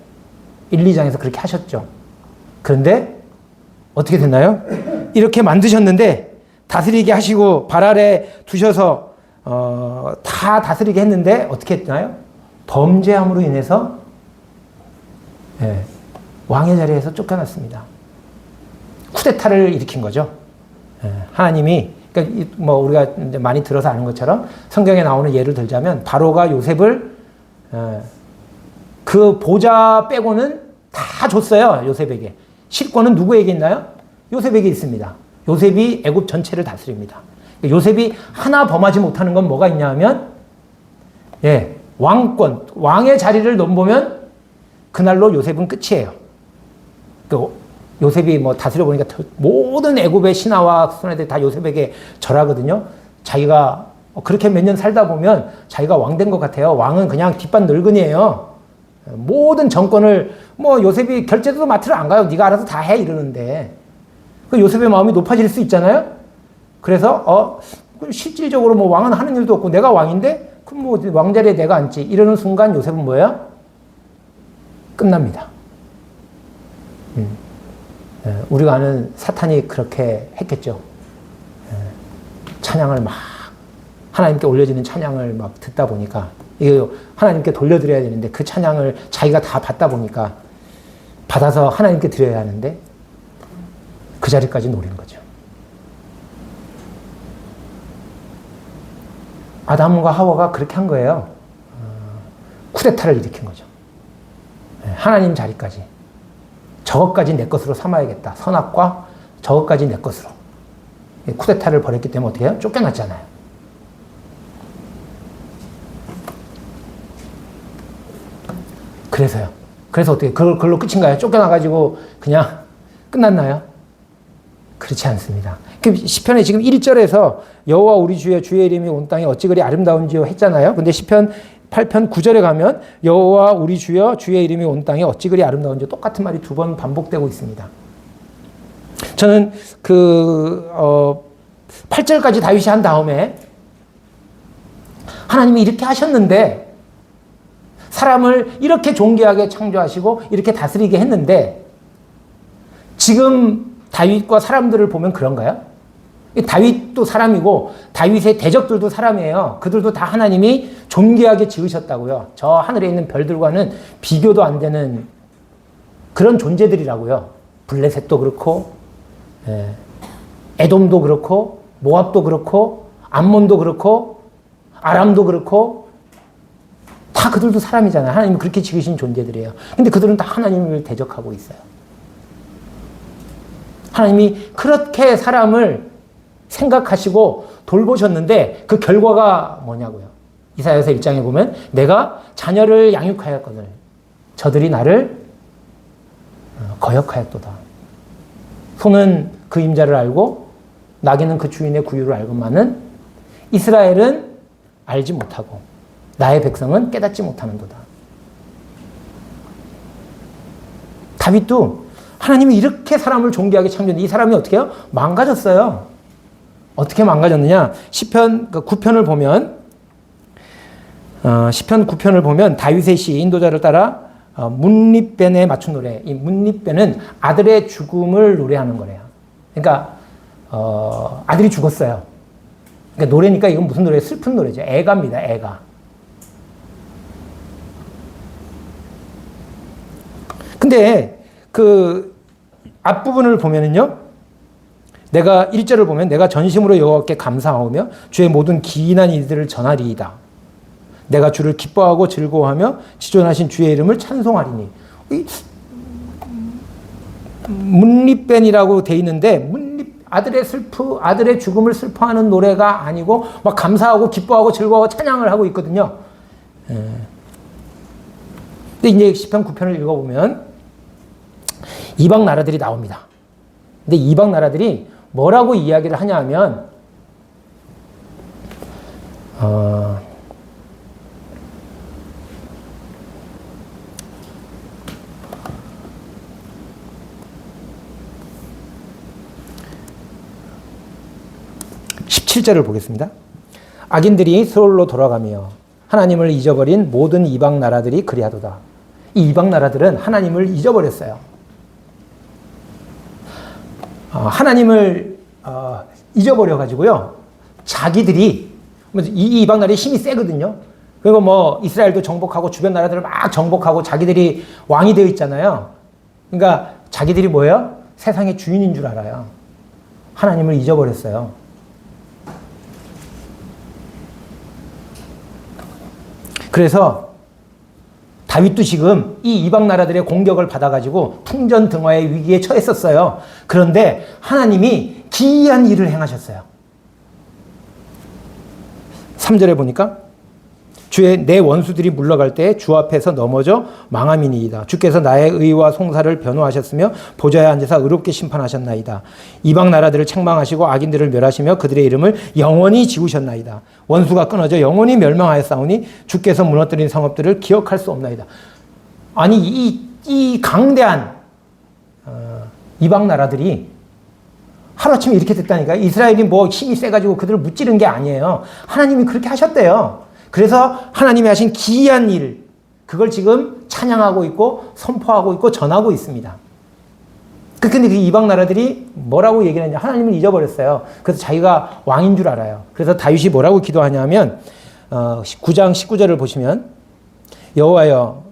1, 2장에서 그렇게 하셨죠. 그런데 어떻게 됐나요? 이렇게 만드셨는데 다스리게 하시고 발 아래 두셔서 다 다스리게 했는데 어떻게 했나요? 범죄함으로 인해서 왕의 자리에서 쫓겨났습니다. 쿠데타를 일으킨 거죠. 하나님이 그러니까 뭐 우리가 이제 많이 들어서 아는 것처럼 성경에 나오는 예를 들자면 바로가 요셉을 그 보좌 빼고는 다 줬어요. 요셉에게. 실권은 누구에게 있나요? 요셉에게 있습니다. 요셉이 애굽 전체를 다스립니다. 요셉이 하나 범하지 못하는 건 뭐가 있냐 하면 왕권, 왕의 자리를 넘보면 그날로 요셉은 끝이에요. 요셉이 뭐 다스려 보니까 모든 애굽의 신하와 손해들 다 요셉에게 절하거든요. 자기가 그렇게 몇 년 살다 보면 자기가 왕 된 것 같아요. 왕은 그냥 뒷반 늙은이에요. 모든 정권을 뭐 요셉이 결제도 맡으러 안 가요. 네가 알아서 다 해 이러는데 그 요셉의 마음이 높아질 수 있잖아요. 그래서 실질적으로 뭐 왕은 하는 일도 없고 내가 왕인데 그럼 뭐 왕자리에 내가 앉지 이러는 순간 요셉은 뭐예요? 끝납니다. 우리가 아는 사탄이 그렇게 했겠죠. 찬양을 막 하나님께 올려지는 찬양을 막 듣다 보니까 이게 하나님께 돌려드려야 되는데 그 찬양을 자기가 다 받다 보니까 받아서 하나님께 드려야 하는데 그 자리까지 노린 거죠. 아담과 하와가 그렇게 한 거예요. 쿠데타를 일으킨 거죠. 하나님 자리까지. 저것까지 내 것으로 삼아야겠다. 선악과 저것까지 내 것으로. 쿠데타를 벌였기 때문에 어떻게 해요? 쫓겨났잖아요. 그래서요. 그래서 어떻게 그걸로 끝인가요? 쫓겨나가지고 그냥 끝났나요? 그렇지 않습니다. 시편에 지금 1절에서 여호와 우리 주여 주의 이름이 온 땅에 어찌 그리 아름다운지요 했잖아요. 근데 시편 8편 9절에 가면 여호와 우리 주여 주의 이름이 온 땅에 어찌 그리 아름다운지 똑같은 말이 두 번 반복되고 있습니다. 저는 8절까지 다윗이 한 다음에 하나님이 이렇게 하셨는데 사람을 이렇게 존귀하게 창조하시고 이렇게 다스리게 했는데 지금 다윗과 사람들을 보면 그런가요? 다윗도 사람이고 다윗의 대적들도 사람이에요. 그들도 다 하나님이 존귀하게 지으셨다고요. 저 하늘에 있는 별들과는 비교도 안 되는 그런 존재들이라고요. 블레셋도 그렇고 에돔도 그렇고 모압도 그렇고 암몬도 그렇고 아람도 그렇고 다 그들도 사람이잖아요. 하나님이 그렇게 지으신 존재들이에요. 근데 그들은 다 하나님을 대적하고 있어요. 하나님이 그렇게 사람을 생각하시고 돌보셨는데 그 결과가 뭐냐고요. 이사야서 1장에 보면 내가 자녀를 양육하였거늘 저들이 나를 거역하였도다. 소는 그 임자를 알고 나귀는 그 주인의 구유를 알건만은 이스라엘은 알지 못하고 나의 백성은 깨닫지 못하는도다. 다윗도 하나님이 이렇게 사람을 존귀하게 창조했는데 이 사람이 어떻게 해요? 망가졌어요. 어떻게 망가졌느냐? 시편 9편을 보면 시편 9편을 보면 다윗의 시 인도자를 따라 문립변에 맞춘 노래. 이 문립변은 아들의 죽음을 노래하는 거래요. 그러니까 아들이 죽었어요. 그러니까 노래니까 이건 무슨 노래예요? 슬픈 노래죠. 애가입니다. 애가. 근데 그 앞부분을 보면은요. 내가 1절을 보면 내가 전심으로 여호와께 감사하오며 주의 모든 기인한 일들을 전하리이다. 내가 주를 기뻐하고 즐거워하며 지존하신 주의 이름을 찬송하리니. 문립변이라고 돼 있는데 아들의 죽음을 슬퍼하는 노래가 아니고 막 감사하고 기뻐하고 즐거워 찬양을 하고 있거든요. 근데 이제 시편 9편을 읽어보면 이방 나라들이 나옵니다. 근데 이방 나라들이 뭐라고 이야기를 하냐 하면 17절을 보겠습니다. 악인들이 스올로 돌아가며 하나님을 잊어버린 모든 이방 나라들이 그리하도다. 이 이방 나라들은 하나님을 잊어버렸어요. 하나님을 잊어버려가지고요. 자기들이 이 이방 나라의 힘이 세거든요. 그리고 뭐 이스라엘도 정복하고 주변 나라들을 막 정복하고 자기들이 왕이 되어 있잖아요. 그러니까 자기들이 뭐예요? 세상의 주인인 줄 알아요. 하나님을 잊어버렸어요. 그래서 다윗도 지금 이 이방 나라들의 공격을 받아가지고 풍전등화의 위기에 처했었어요. 그런데 하나님이 기이한 일을 행하셨어요. 3절에 보니까 주의 내 원수들이 물러갈 때 주 앞에서 넘어져 망함이니이다. 주께서 나의 의와 송사를 변호하셨으며 보좌에 앉아서 의롭게 심판하셨나이다. 이방 나라들을 책망하시고 악인들을 멸하시며 그들의 이름을 영원히 지우셨나이다. 원수가 끊어져 영원히 멸망하였사오니 주께서 무너뜨린 성읍들을 기억할 수 없나이다. 아니 이 강대한 이방 나라들이 하루아침에 이렇게 됐다니까. 이스라엘이 뭐 힘이 세가지고 그들을 무찌른 게 아니에요. 하나님이 그렇게 하셨대요. 그래서 하나님이 하신 기이한 일, 그걸 지금 찬양하고 있고 선포하고 있고 전하고 있습니다. 근데 그 이방 나라들이 뭐라고 얘기를 했냐? 하나님을 잊어버렸어요. 그래서 자기가 왕인 줄 알아요. 그래서 다윗이 뭐라고 기도하냐면 9장 19절을 보시면 여호와여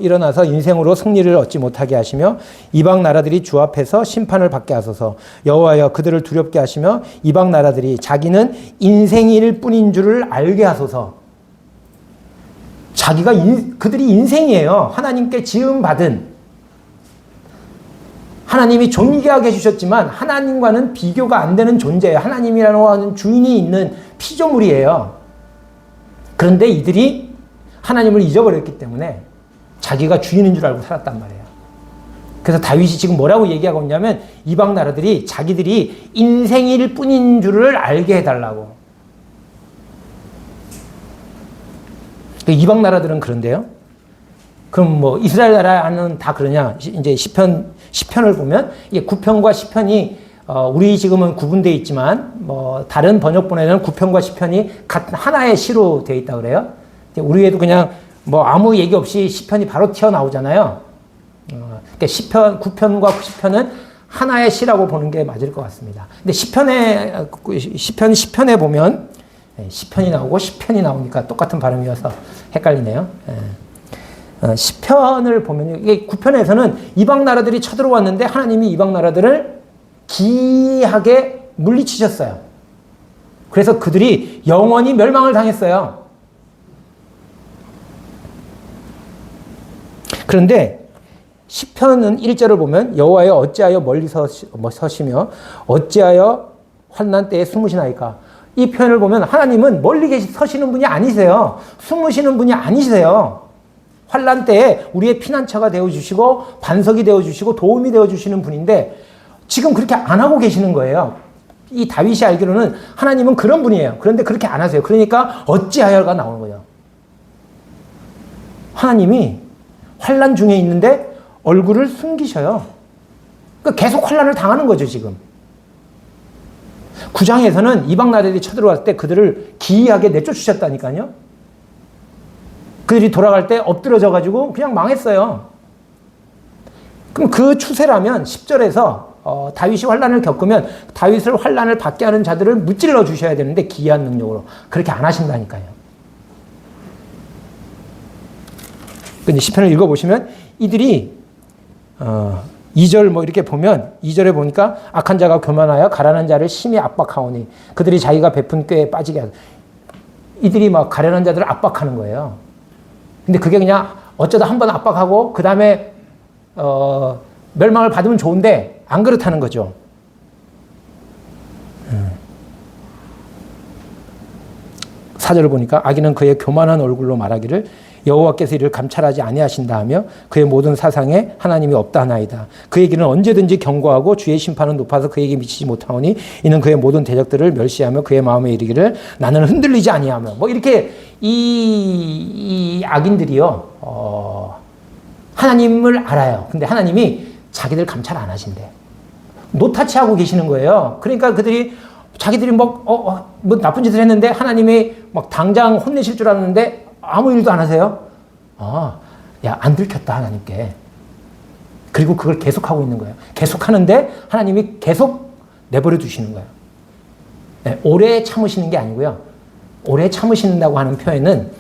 일어나서 인생으로 승리를 얻지 못하게 하시며 이방 나라들이 주 앞에서 심판을 받게 하소서. 여호와여 그들을 두렵게 하시며 이방 나라들이 자기는 인생일 뿐인 줄을 알게 하소서. 그들이 인생이에요. 하나님께 지음받은, 하나님이 존귀하게 해주셨지만 하나님과는 비교가 안 되는 존재예요. 하나님이라는 하는 주인이 있는 피조물이에요. 그런데 이들이 하나님을 잊어버렸기 때문에 자기가 주인인 줄 알고 살았단 말이에요. 그래서 다윗이 지금 뭐라고 얘기하고 있냐면 이방 나라들이 자기들이 인생일 뿐인 줄을 알게 해달라고. 이방 나라들은 그런데요. 그럼 뭐 이스라엘 나라는 다 그러냐? 이제 시편을 보면 이게 9편과 시편이 우리 지금은 구분되어 있지만 뭐 다른 번역본에는 9편과 시편이 같은 하나의 시로 되어 있다 그래요. 우리에도 그냥 뭐 아무 얘기 없이 시편이 바로 튀어나오잖아요. 그러니까 시편 9편과 시편은 하나의 시라고 보는 게 맞을 것 같습니다. 근데 시편에 보면 시편이 나오고 시편이 나오니까 똑같은 발음이어서 헷갈리네요. 시편을 보면 이게 9편에서는 이방 나라들이 쳐들어왔는데 하나님이 이방 나라들을 기이하게 물리치셨어요. 그래서 그들이 영원히 멸망을 당했어요. 그런데 시편은 1절을 보면 여호와여 어찌하여 멀리 서시며 어찌하여 환난 때에 숨으시나이까. 이 표현을 보면 하나님은 멀리 서시는 분이 아니세요. 숨으시는 분이 아니세요. 환난 때에 우리의 피난처가 되어주시고 반석이 되어주시고 도움이 되어주시는 분인데 지금 그렇게 안 하고 계시는 거예요. 이 다윗이 알기로는 하나님은 그런 분이에요. 그런데 그렇게 안 하세요. 그러니까 어찌하여가 나오는 거예요. 하나님이 환난 중에 있는데 얼굴을 숨기셔요. 그러니까 계속 환난을 당하는 거죠, 지금. 9장에서는 이방 나라들이 쳐들어왔을 때 그들을 기이하게 내쫓으셨다니까요. 그들이 돌아갈 때 엎드러져가지고 그냥 망했어요. 그럼 그 추세라면 10절에서 다윗이 환난을 겪으면 다윗을 환난을 받게 하는 자들을 무찔러 주셔야 되는데 기이한 능력으로 그렇게 안 하신다니까요. 근데 시편을 읽어보시면 이들이 2절 뭐 이렇게 보면 2절에 보니까 악한 자가 교만하여 가난한 자를 심히 압박하오니 그들이 자기가 베푼 꾀에 빠지게 하다. 이들이 막 가련한 자들을 압박하는 거예요. 근데 그게 그냥 어쩌다 한번 압박하고 그 다음에 멸망을 받으면 좋은데 안 그렇다는 거죠. 4절을 보니까 악인은 그의 교만한 얼굴로 말하기를 여호와께서 이를 감찰하지 아니하신다 하며 그의 모든 사상에 하나님이 없다 하나이다. 그의 길은 언제든지 견고하고 주의 심판은 높아서 그에게 미치지 못하오니 이는 그의 모든 대적들을 멸시하며 그의 마음에 이르기를 나는 흔들리지 아니하며 뭐 이렇게 이 악인들이요 하나님을 알아요. 근데 하나님이 자기들 감찰 안 하신대. 노타치 하고 계시는 거예요. 그러니까 그들이 자기들이 뭐 나쁜 짓을 했는데 하나님이 막 당장 혼내실 줄 알았는데 아무 일도 안 하세요? 야, 안 들켰다, 하나님께. 그리고 그걸 계속하고 있는 거예요. 계속 하는데 하나님이 계속 내버려 두시는 거예요. 네, 오래 참으시는 게 아니고요. 오래 참으신다고 하는 표현은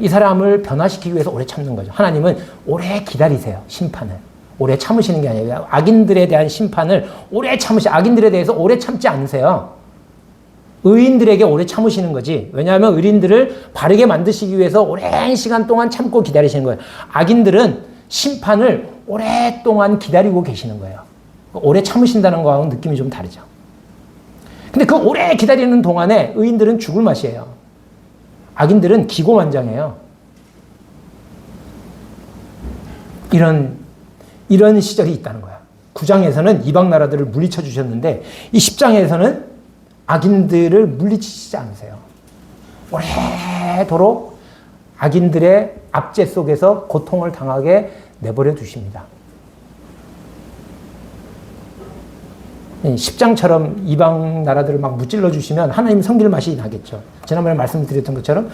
이 사람을 변화시키기 위해서 오래 참는 거죠. 하나님은 오래 기다리세요, 심판을. 오래 참으시는 게 아니에요. 악인들에 대한 심판을 오래 악인들에 대해서 오래 참지 않으세요. 의인들에게 오래 참으시는 거지. 왜냐하면 의인들을 바르게 만드시기 위해서 오랜 시간 동안 참고 기다리시는 거예요. 악인들은 심판을 오랫동안 기다리고 계시는 거예요. 오래 참으신다는 거하고는 느낌이 좀 다르죠. 근데 그 오래 기다리는 동안에 의인들은 죽을 맛이에요. 악인들은 기고만장해요. 이런 시절이 있다는 거야. 9장에서는 이방 나라들을 물리쳐 주셨는데 이 10장에서는 악인들을 물리치지 않으세요. 오래도록 악인들의 압제 속에서 고통을 당하게 내버려 두십니다. 10장처럼 이방 나라들을 막 무찔러 주시면 하나님 섬길 맛이 나겠죠. 지난번에 말씀드렸던 것처럼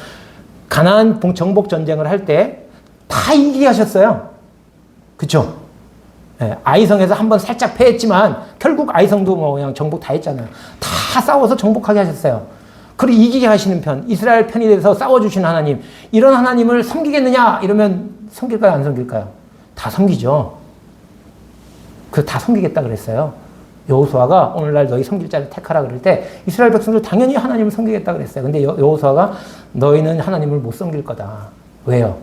가나안 정복 전쟁을 할 때 다 이기게 하셨어요. 그렇죠? 네, 아이성에서 한번 살짝 패했지만 결국 아이성도 뭐 그냥 정복 다 했잖아요. 다 싸워서 정복하게 하셨어요. 그리고 이기게 하시는 편, 이스라엘 편이 돼서 싸워주신 하나님, 이런 하나님을 섬기겠느냐 이러면 섬길까요, 안 섬길까요? 다 섬기죠. 그 다 섬기겠다 그랬어요. 여호수아가 오늘날 너희 섬길 자를 택하라 그럴 때 이스라엘 백성들 당연히 하나님을 섬기겠다 그랬어요. 근데 여호수아가 너희는 하나님을 못 섬길 거다. 왜요?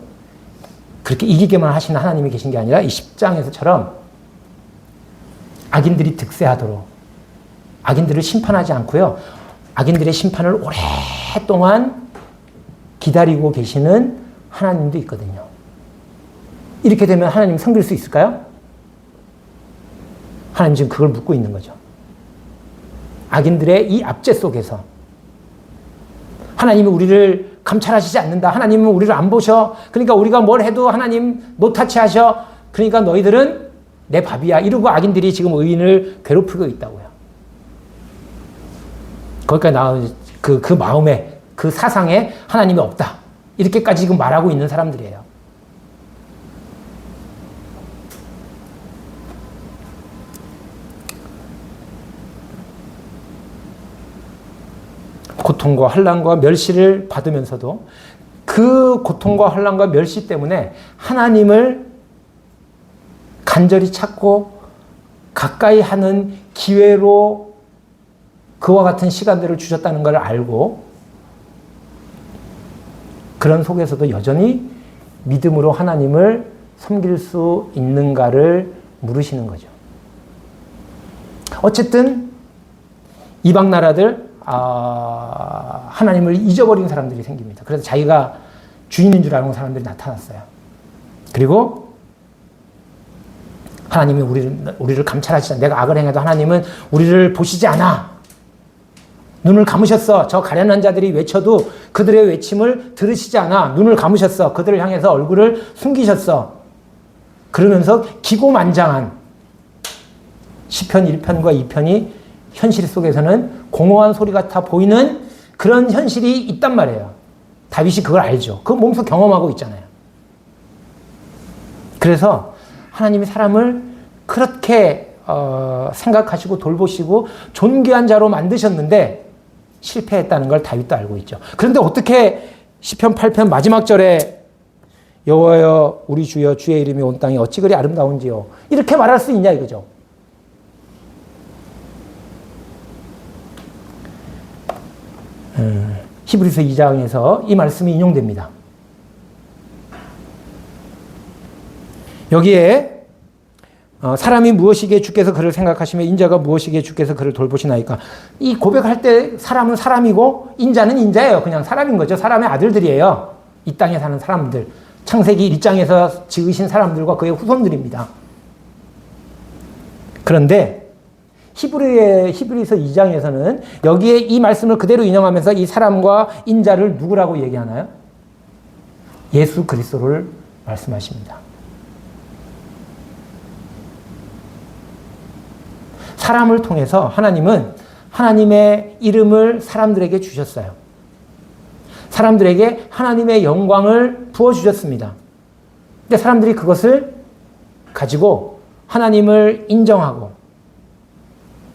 그렇게 이기게만 하시는 하나님이 계신 게 아니라 이 10장에서처럼 악인들이 득세하도록 악인들을 심판하지 않고요. 악인들의 심판을 오랫동안 기다리고 계시는 하나님도 있거든요. 이렇게 되면 하나님 섬길 수 있을까요? 하나님 지금 그걸 묻고 있는 거죠. 악인들의 이 압제 속에서 하나님은 우리를 감찰하시지 않는다. 하나님은 우리를 안 보셔. 그러니까 우리가 뭘 해도 하나님 노타치 하셔. 그러니까 너희들은 내 밥이야. 이러고 악인들이 지금 의인을 괴롭히고 있다고요. 거기까지 나온 그 마음에, 그 사상에 하나님이 없다. 이렇게까지 지금 말하고 있는 사람들이에요. 고통과 환난과 멸시를 받으면서도 그 고통과 환난과 멸시 때문에 하나님을 간절히 찾고 가까이 하는 기회로 그와 같은 시간들을 주셨다는 걸 알고 그런 속에서도 여전히 믿음으로 하나님을 섬길 수 있는가를 물으시는 거죠. 어쨌든 이방 나라들 하나님을 잊어버린 사람들이 생깁니다. 그래서 자기가 주인인 줄 아는 사람들이 나타났어요. 그리고 하나님이 우리를 감찰하시지 않아. 내가 악을 행해도 하나님은 우리를 보시지 않아. 눈을 감으셨어. 저 가련한 자들이 외쳐도 그들의 외침을 들으시지 않아. 눈을 감으셨어. 그들을 향해서 얼굴을 숨기셨어. 그러면서 기고만장한 시편 1편과 2편이 현실 속에서는 공허한 소리 같아 보이는 그런 현실이 있단 말이에요. 다윗이 그걸 알죠. 그걸 몸소 경험하고 있잖아요. 그래서 하나님이 사람을 그렇게 생각하시고 돌보시고 존귀한 자로 만드셨는데 실패했다는 걸 다윗도 알고 있죠. 그런데 어떻게 시편 8편 마지막 절에 여호와여 우리 주여 주의 이름이 온 땅이 어찌 그리 아름다운지요 이렇게 말할 수 있냐 이거죠. 히브리서 2장에서 이 말씀이 인용됩니다. 여기에 사람이 무엇이기에 주께서 그를 생각하시며 인자가 무엇이기에 주께서 그를 돌보시나이까. 이 고백할 때 사람은 사람이고 인자는 인자예요. 그냥 사람인 거죠. 사람의 아들들이에요. 이 땅에 사는 사람들. 창세기 1장에서 지으신 사람들과 그의 후손들입니다. 그런데 히브리서 2장에서는 여기에 이 말씀을 그대로 인용하면서 이 사람과 인자를 누구라고 얘기하나요? 예수 그리스도를 말씀하십니다. 사람을 통해서 하나님은 하나님의 이름을 사람들에게 주셨어요. 사람들에게 하나님의 영광을 부어주셨습니다. 근데 사람들이 그것을 가지고 하나님을 인정하고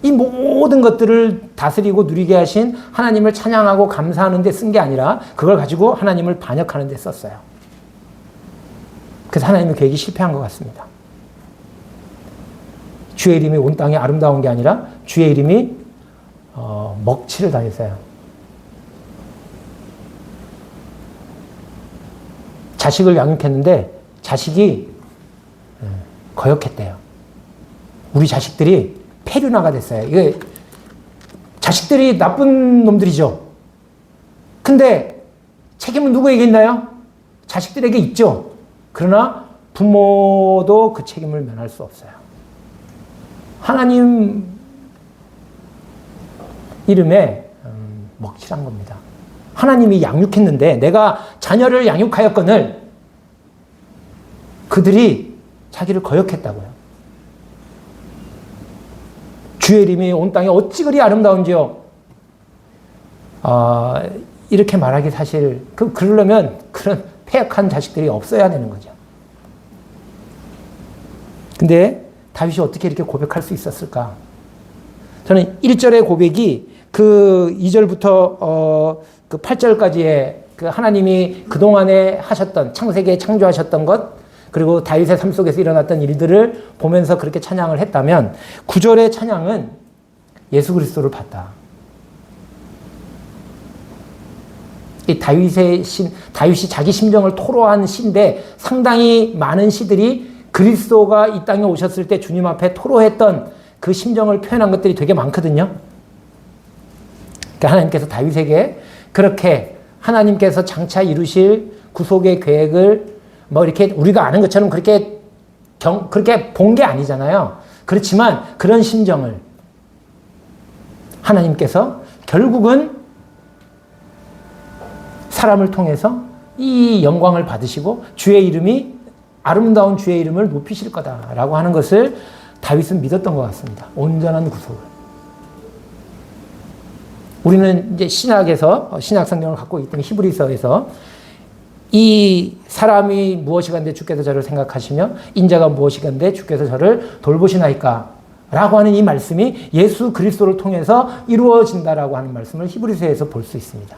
이 모든 것들을 다스리고 누리게 하신 하나님을 찬양하고 감사하는 데 쓴 게 아니라 그걸 가지고 하나님을 반역하는 데 썼어요. 그래서 하나님의 계획이 실패한 것 같습니다. 주의 이름이 온 땅에 아름다운 게 아니라 주의 이름이 먹칠을 당했어요. 자식을 양육했는데 자식이 거역했대요. 우리 자식들이 폐륜화가 됐어요. 이게 자식들이 나쁜 놈들이죠. 근데 책임은 누구에게 있나요? 자식들에게 있죠. 그러나 부모도 그 책임을 면할 수 없어요. 하나님 이름에 먹칠한 겁니다. 하나님이 양육했는데 내가 자녀를 양육하였거늘 그들이 자기를 거역했다고요. 주의 이름이 온 땅에 어찌 그리 아름다운지요. 이렇게 말하기 사실 그러려면 그런 패역한 자식들이 없어야 되는 거죠. 근데 다윗이 어떻게 이렇게 고백할 수 있었을까? 저는 1절의 고백이 그 2절부터 그 8절까지의 그 하나님이 그동안에 하셨던 창세기에 창조하셨던 것 그리고 다윗의 삶 속에서 일어났던 일들을 보면서 그렇게 찬양을 했다면 9절의 찬양은 예수 그리스도를 봤다. 이 다윗이 자기 심정을 토로한 시인데 상당히 많은 시들이 그리스도가 이 땅에 오셨을 때 주님 앞에 토로했던 그 심정을 표현한 것들이 되게 많거든요. 그러니까 하나님께서 다윗에게 그렇게 하나님께서 장차 이루실 구속의 계획을 뭐 이렇게 우리가 아는 것처럼 그렇게 그렇게 본 게 아니잖아요. 그렇지만 그런 심정을 하나님께서 결국은 사람을 통해서 이 영광을 받으시고 주의 이름이 아름다운 주의 이름을 높이실 거다라고 하는 것을 다윗은 믿었던 것 같습니다. 온전한 구속을. 우리는 이제 신학에서 신약 성경을 갖고 있던 히브리서에서 이 사람이 무엇이간데 주께서 저를 생각하시며 인자가 무엇이간데 주께서 저를 돌보시나이까 라고 하는 이 말씀이 예수 그리스도를 통해서 이루어진다라고 하는 말씀을 히브리서에서 볼 수 있습니다.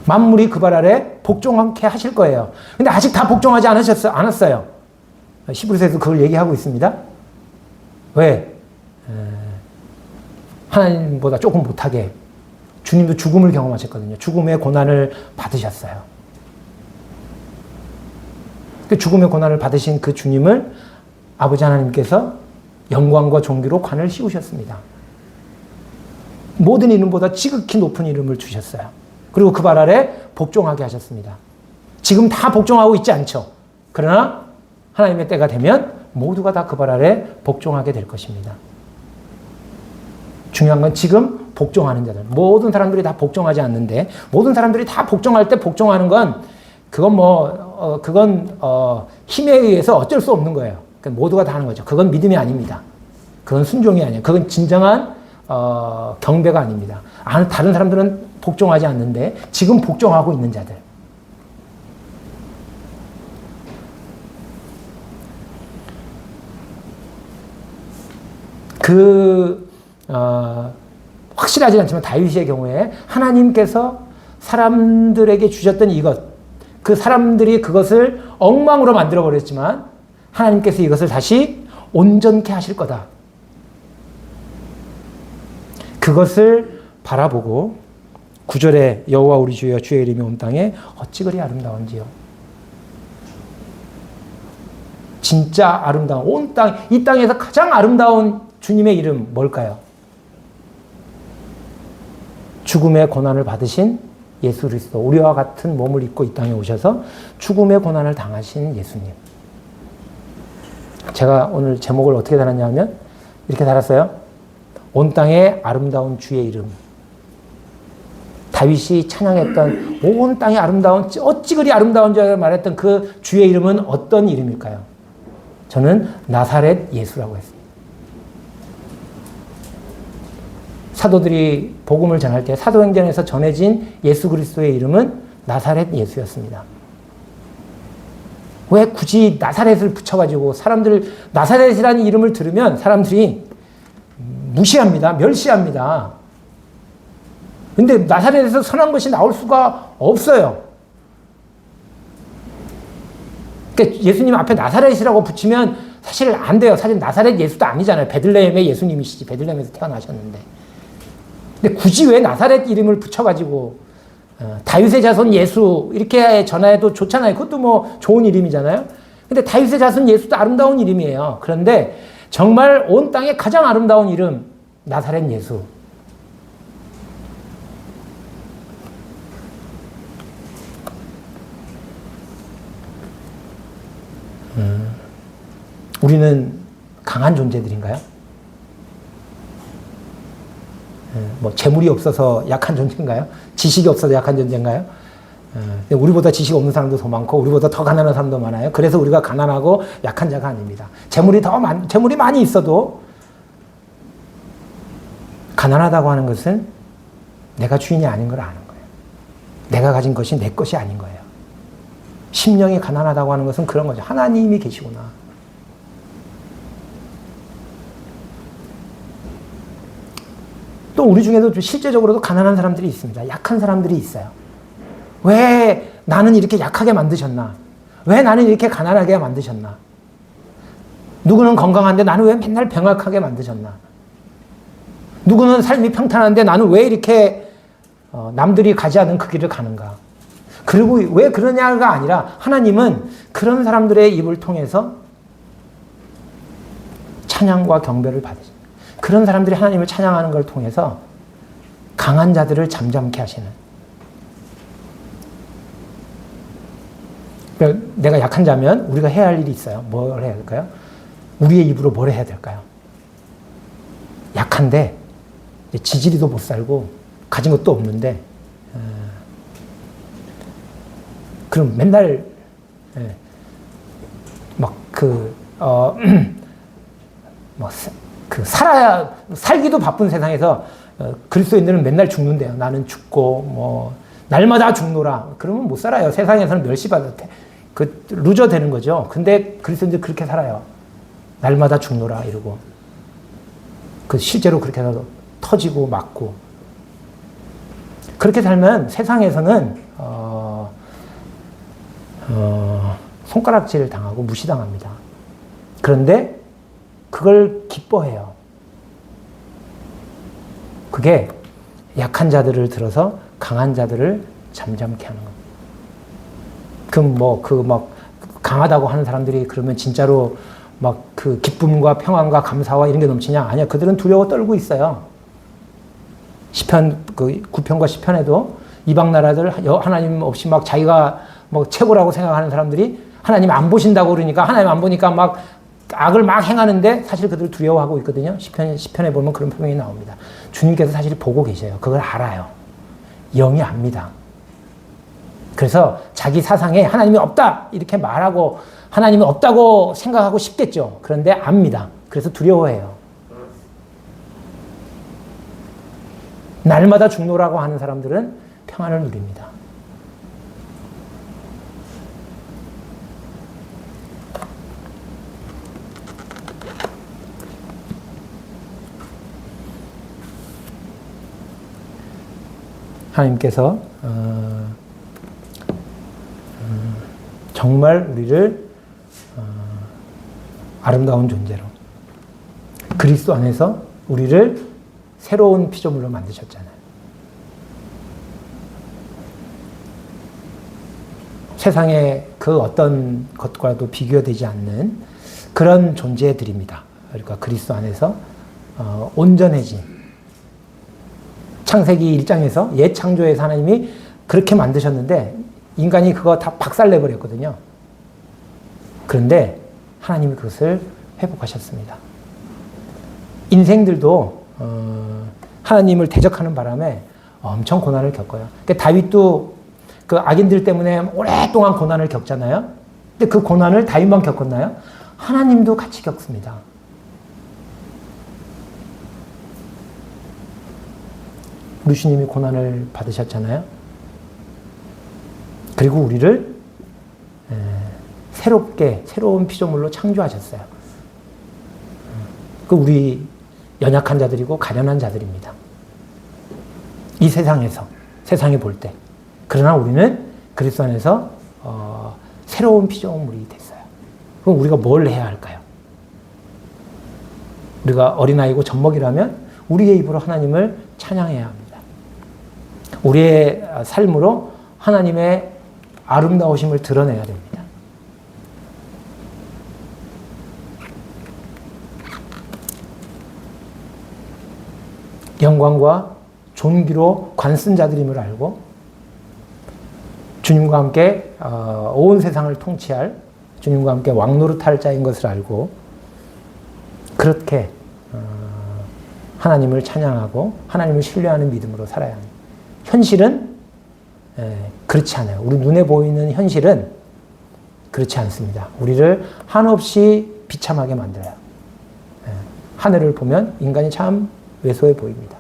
만물이 그 발 아래 복종하게 하실 거예요. 근데 아직 다 복종하지 않았어요. 히브리서에서 그걸 얘기하고 있습니다. 왜? 하나님보다 조금 못하게 주님도 죽음을 경험하셨거든요. 죽음의 고난을 받으셨어요. 그 죽음의 고난을 받으신 그 주님을 아버지 하나님께서 영광과 존귀로 관을 씌우셨습니다. 모든 이름보다 지극히 높은 이름을 주셨어요. 그리고 그 발 아래 복종하게 하셨습니다. 지금 다 복종하고 있지 않죠. 그러나 하나님의 때가 되면 모두가 다 그 발 아래 복종하게 될 것입니다. 중요한 건 지금 복종하는 자들. 모든 사람들이 다 복종하지 않는데 모든 사람들이 다 복종할 때 복종하는 건 그건 힘에 의해서 어쩔 수 없는 거예요. 그러니까 모두가 다 하는 거죠. 그건 믿음이 아닙니다. 그건 순종이 아니에요. 그건 진정한 경배가 아닙니다. 다른 사람들은 복종하지 않는데 지금 복종하고 있는 자들. 확실하지 않지만 다윗의 경우에 하나님께서 사람들에게 주셨던 이것, 그 사람들이 그것을 엉망으로 만들어버렸지만 하나님께서 이것을 다시 온전케 하실 거다. 그것을 바라보고 9절에 여호와 우리 주여 주의 이름이 온 땅에 어찌 그리 아름다운지요. 진짜 아름다운 온 땅, 이 땅에서 가장 아름다운 주님의 이름 뭘까요? 죽음의 고난을 받으신 예수 그리스도, 우리와 같은 몸을 입고 이 땅에 오셔서 죽음의 고난을 당하신 예수님. 제가 오늘 제목을 어떻게 달았냐 하면 이렇게 달았어요. 온 땅에 아름다운 주의 이름. 다윗이 찬양했던 온 땅에 아름다운, 어찌 그리 아름다운 줄 말했던 그 주의 이름은 어떤 이름일까요? 저는 나사렛 예수라고 했습니다. 사도들이 복음을 전할 때 사도행전에서 전해진 예수 그리스도의 이름은 나사렛 예수였습니다. 왜 굳이 나사렛을 붙여가지고 나사렛이라는 이름을 들으면 사람들이 무시합니다. 멸시합니다. 근데 나사렛에서 선한 것이 나올 수가 없어요. 그러니까 예수님 앞에 나사렛이라고 붙이면 사실 안 돼요. 사실 나사렛 예수도 아니잖아요. 베들레헴의 예수님이시지. 베들레헴에서 태어나셨는데. 근데 굳이 왜 나사렛 이름을 붙여가지고 다윗의 자손 예수 이렇게 전화해도 좋잖아요. 그것도 뭐 좋은 이름이잖아요. 근데 다윗의 자손 예수도 아름다운 이름이에요. 그런데 정말 온 땅에 가장 아름다운 이름 나사렛 예수. 우리는 강한 존재들인가요? 뭐 재물이 없어서 약한 존재인가요? 지식이 없어서 약한 존재인가요? 우리보다 지식 없는 사람도 더 많고 우리보다 더 가난한 사람도 많아요. 그래서 우리가 가난하고 약한 자가 아닙니다. 재물이 많이 있어도 가난하다고 하는 것은 내가 주인이 아닌 걸 아는 거예요. 내가 가진 것이 내 것이 아닌 거예요. 심령이 가난하다고 하는 것은 그런 거죠. 하나님이 계시구나. 또 우리 중에도 실제적으로도 가난한 사람들이 있습니다. 약한 사람들이 있어요. 왜 나는 이렇게 약하게 만드셨나? 왜 나는 이렇게 가난하게 만드셨나? 누구는 건강한데 나는 왜 맨날 병약하게 만드셨나? 누구는 삶이 평탄한데 나는 왜 이렇게 남들이 가지 않은 그 길을 가는가? 그리고 왜 그러냐가 아니라 하나님은 그런 사람들의 입을 통해서 찬양과 경배를 받으십니다. 그런 사람들이 하나님을 찬양하는 걸 통해서 강한 자들을 잠잠케 하시는. 그러니까 내가 약한 자면 우리가 해야 할 일이 있어요. 뭘 해야 될까요? 우리의 입으로 뭘 해야 될까요? 약한데 지지리도 못 살고 가진 것도 없는데 그럼 맨날 살기도 바쁜 세상에서 그리스도인들은 맨날 죽는데요. 나는 죽고 날마다 죽노라. 그러면 못 살아요. 세상에서는 멸시받을 때 루저 되는 거죠. 근데 그리스도인들 그렇게 살아요. 날마다 죽노라 이러고 실제로 그렇게 해서 터지고 맞고 그렇게 살면 세상에서는 손가락질 당하고 무시당합니다. 그런데 그걸 기뻐해요. 그게 약한 자들을 들어서 강한 자들을 잠잠케 하는 겁니다. 그럼 강하다고 하는 사람들이 그러면 진짜로 그 기쁨과 평안과 감사와 이런 게 넘치냐? 아니야. 그들은 두려워 떨고 있어요. 시편 9편과 10편에도 이방 나라들 하나님 없이 자기가 최고라고 생각하는 사람들이 하나님 안 보신다고 그러니까 하나님 안 보니까 악을 행하는데 사실 그들 두려워하고 있거든요. 10편에 보면 그런 표현이 나옵니다. 주님께서 사실 보고 계셔요. 그걸 알아요. 영이 압니다. 그래서 자기 사상에 하나님이 없다 이렇게 말하고 하나님이 없다고 생각하고 싶겠죠. 그런데 압니다. 그래서 두려워해요. 날마다 죽노라고 하는 사람들은 평안을 누립니다. 하나님께서 정말 우리를 아름다운 존재로 그리스도 안에서 우리를 새로운 피조물로 만드셨잖아요. 세상의 그 어떤 것과도 비교되지 않는 그런 존재들입니다. 그러니까 그리스도 안에서 온전해진 창세기 1장에서 옛 창조에서 하나님이 그렇게 만드셨는데 인간이 그거 다 박살내버렸거든요. 그런데 하나님이 그것을 회복하셨습니다. 인생들도 하나님을 대적하는 바람에 엄청 고난을 겪어요. 그러니까 다윗도 그 악인들 때문에 오랫동안 고난을 겪잖아요. 근데 그 고난을 다윗만 겪었나요? 하나님도 같이 겪습니다. 루시님이 고난을 받으셨잖아요. 그리고 우리를 새로운 피조물로 창조하셨어요. 우리 연약한 자들이고 가련한 자들입니다. 이 세상이 볼 때. 그러나 우리는 그리스도 안에서 새로운 피조물이 됐어요. 그럼 우리가 뭘 해야 할까요? 우리가 어린아이고 젖먹이라면 우리의 입으로 하나님을 찬양해야 합니다. 우리의 삶으로 하나님의 아름다우심을 드러내야 됩니다. 영광과 존귀로 관쓴 자들임을 알고 주님과 함께 온 세상을 통치할 주님과 함께 왕노릇할 자인 것을 알고 그렇게 하나님을 찬양하고 하나님을 신뢰하는 믿음으로 살아야 합니다. 현실은 그렇지 않아요. 우리 눈에 보이는 현실은 그렇지 않습니다. 우리를 한없이 비참하게 만들어요. 하늘을 보면 인간이 참 왜소해 보입니다.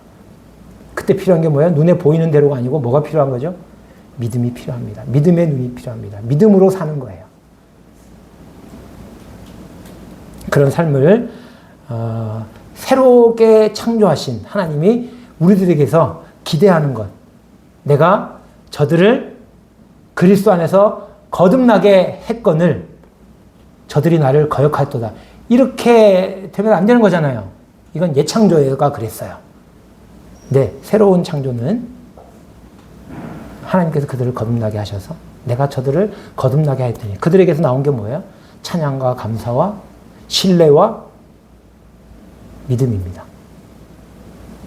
그때 필요한 게 뭐예요? 눈에 보이는 대로가 아니고 뭐가 필요한 거죠? 믿음이 필요합니다. 믿음의 눈이 필요합니다. 믿음으로 사는 거예요. 그런 삶을 새롭게 창조하신 하나님이 우리들에게서 기대하는 것. 내가 저들을 그리스도 안에서 거듭나게 했거늘 저들이 나를 거역할도다. 이렇게 되면 안 되는 거잖아요. 이건 예창조가 그랬어요. 네, 새로운 창조는 하나님께서 그들을 거듭나게 하셔서 내가 저들을 거듭나게 했더니 그들에게서 나온 게 뭐예요? 찬양과 감사와 신뢰와 믿음입니다.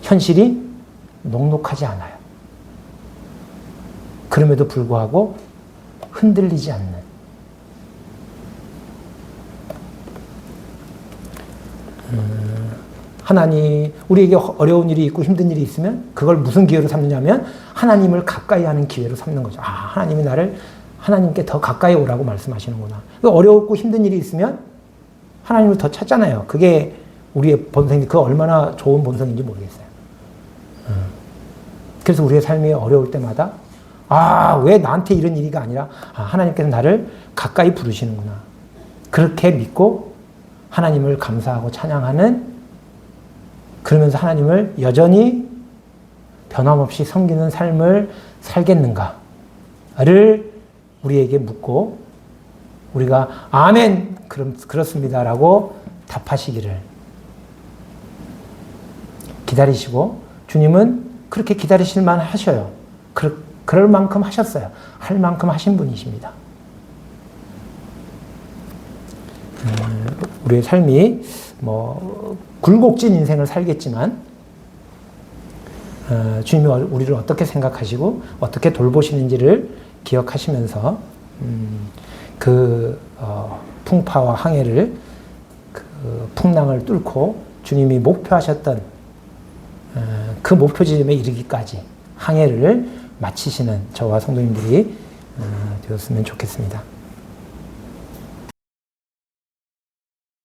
현실이 녹록하지 않아요. 그럼에도 불구하고 흔들리지 않는. 하나님, 우리에게 어려운 일이 있고 힘든 일이 있으면 그걸 무슨 기회로 삼느냐면 하나님을 가까이 하는 기회로 삼는 거죠. 아, 하나님이 나를 하나님께 더 가까이 오라고 말씀하시는구나. 어렵고 힘든 일이 있으면 하나님을 더 찾잖아요. 그게 우리의 본성이 그 얼마나 좋은 본성인지 모르겠어요. 그래서 우리의 삶이 어려울 때마다 아, 왜 나한테 이런 일이가 아니라 아, 하나님께서 나를 가까이 부르시는구나. 그렇게 믿고 하나님을 감사하고 찬양하는, 그러면서 하나님을 여전히 변함없이 섬기는 삶을 살겠는가를 우리에게 묻고 우리가 아멘, 그렇습니다라고 답하시기를 기다리시고, 주님은 그렇게 기다리실 만 하셔요. 그럴 만큼 하셨어요. 할 만큼 하신 분이십니다. 우리의 삶이 굴곡진 인생을 살겠지만 주님이 우리를 어떻게 생각하시고 어떻게 돌보시는지를 기억하시면서 풍파와 항해를, 풍랑을 뚫고 주님이 목표하셨던 그 목표 지점에 이르기까지 항해를 마치시는 저와 성도님들이 되었으면 좋겠습니다.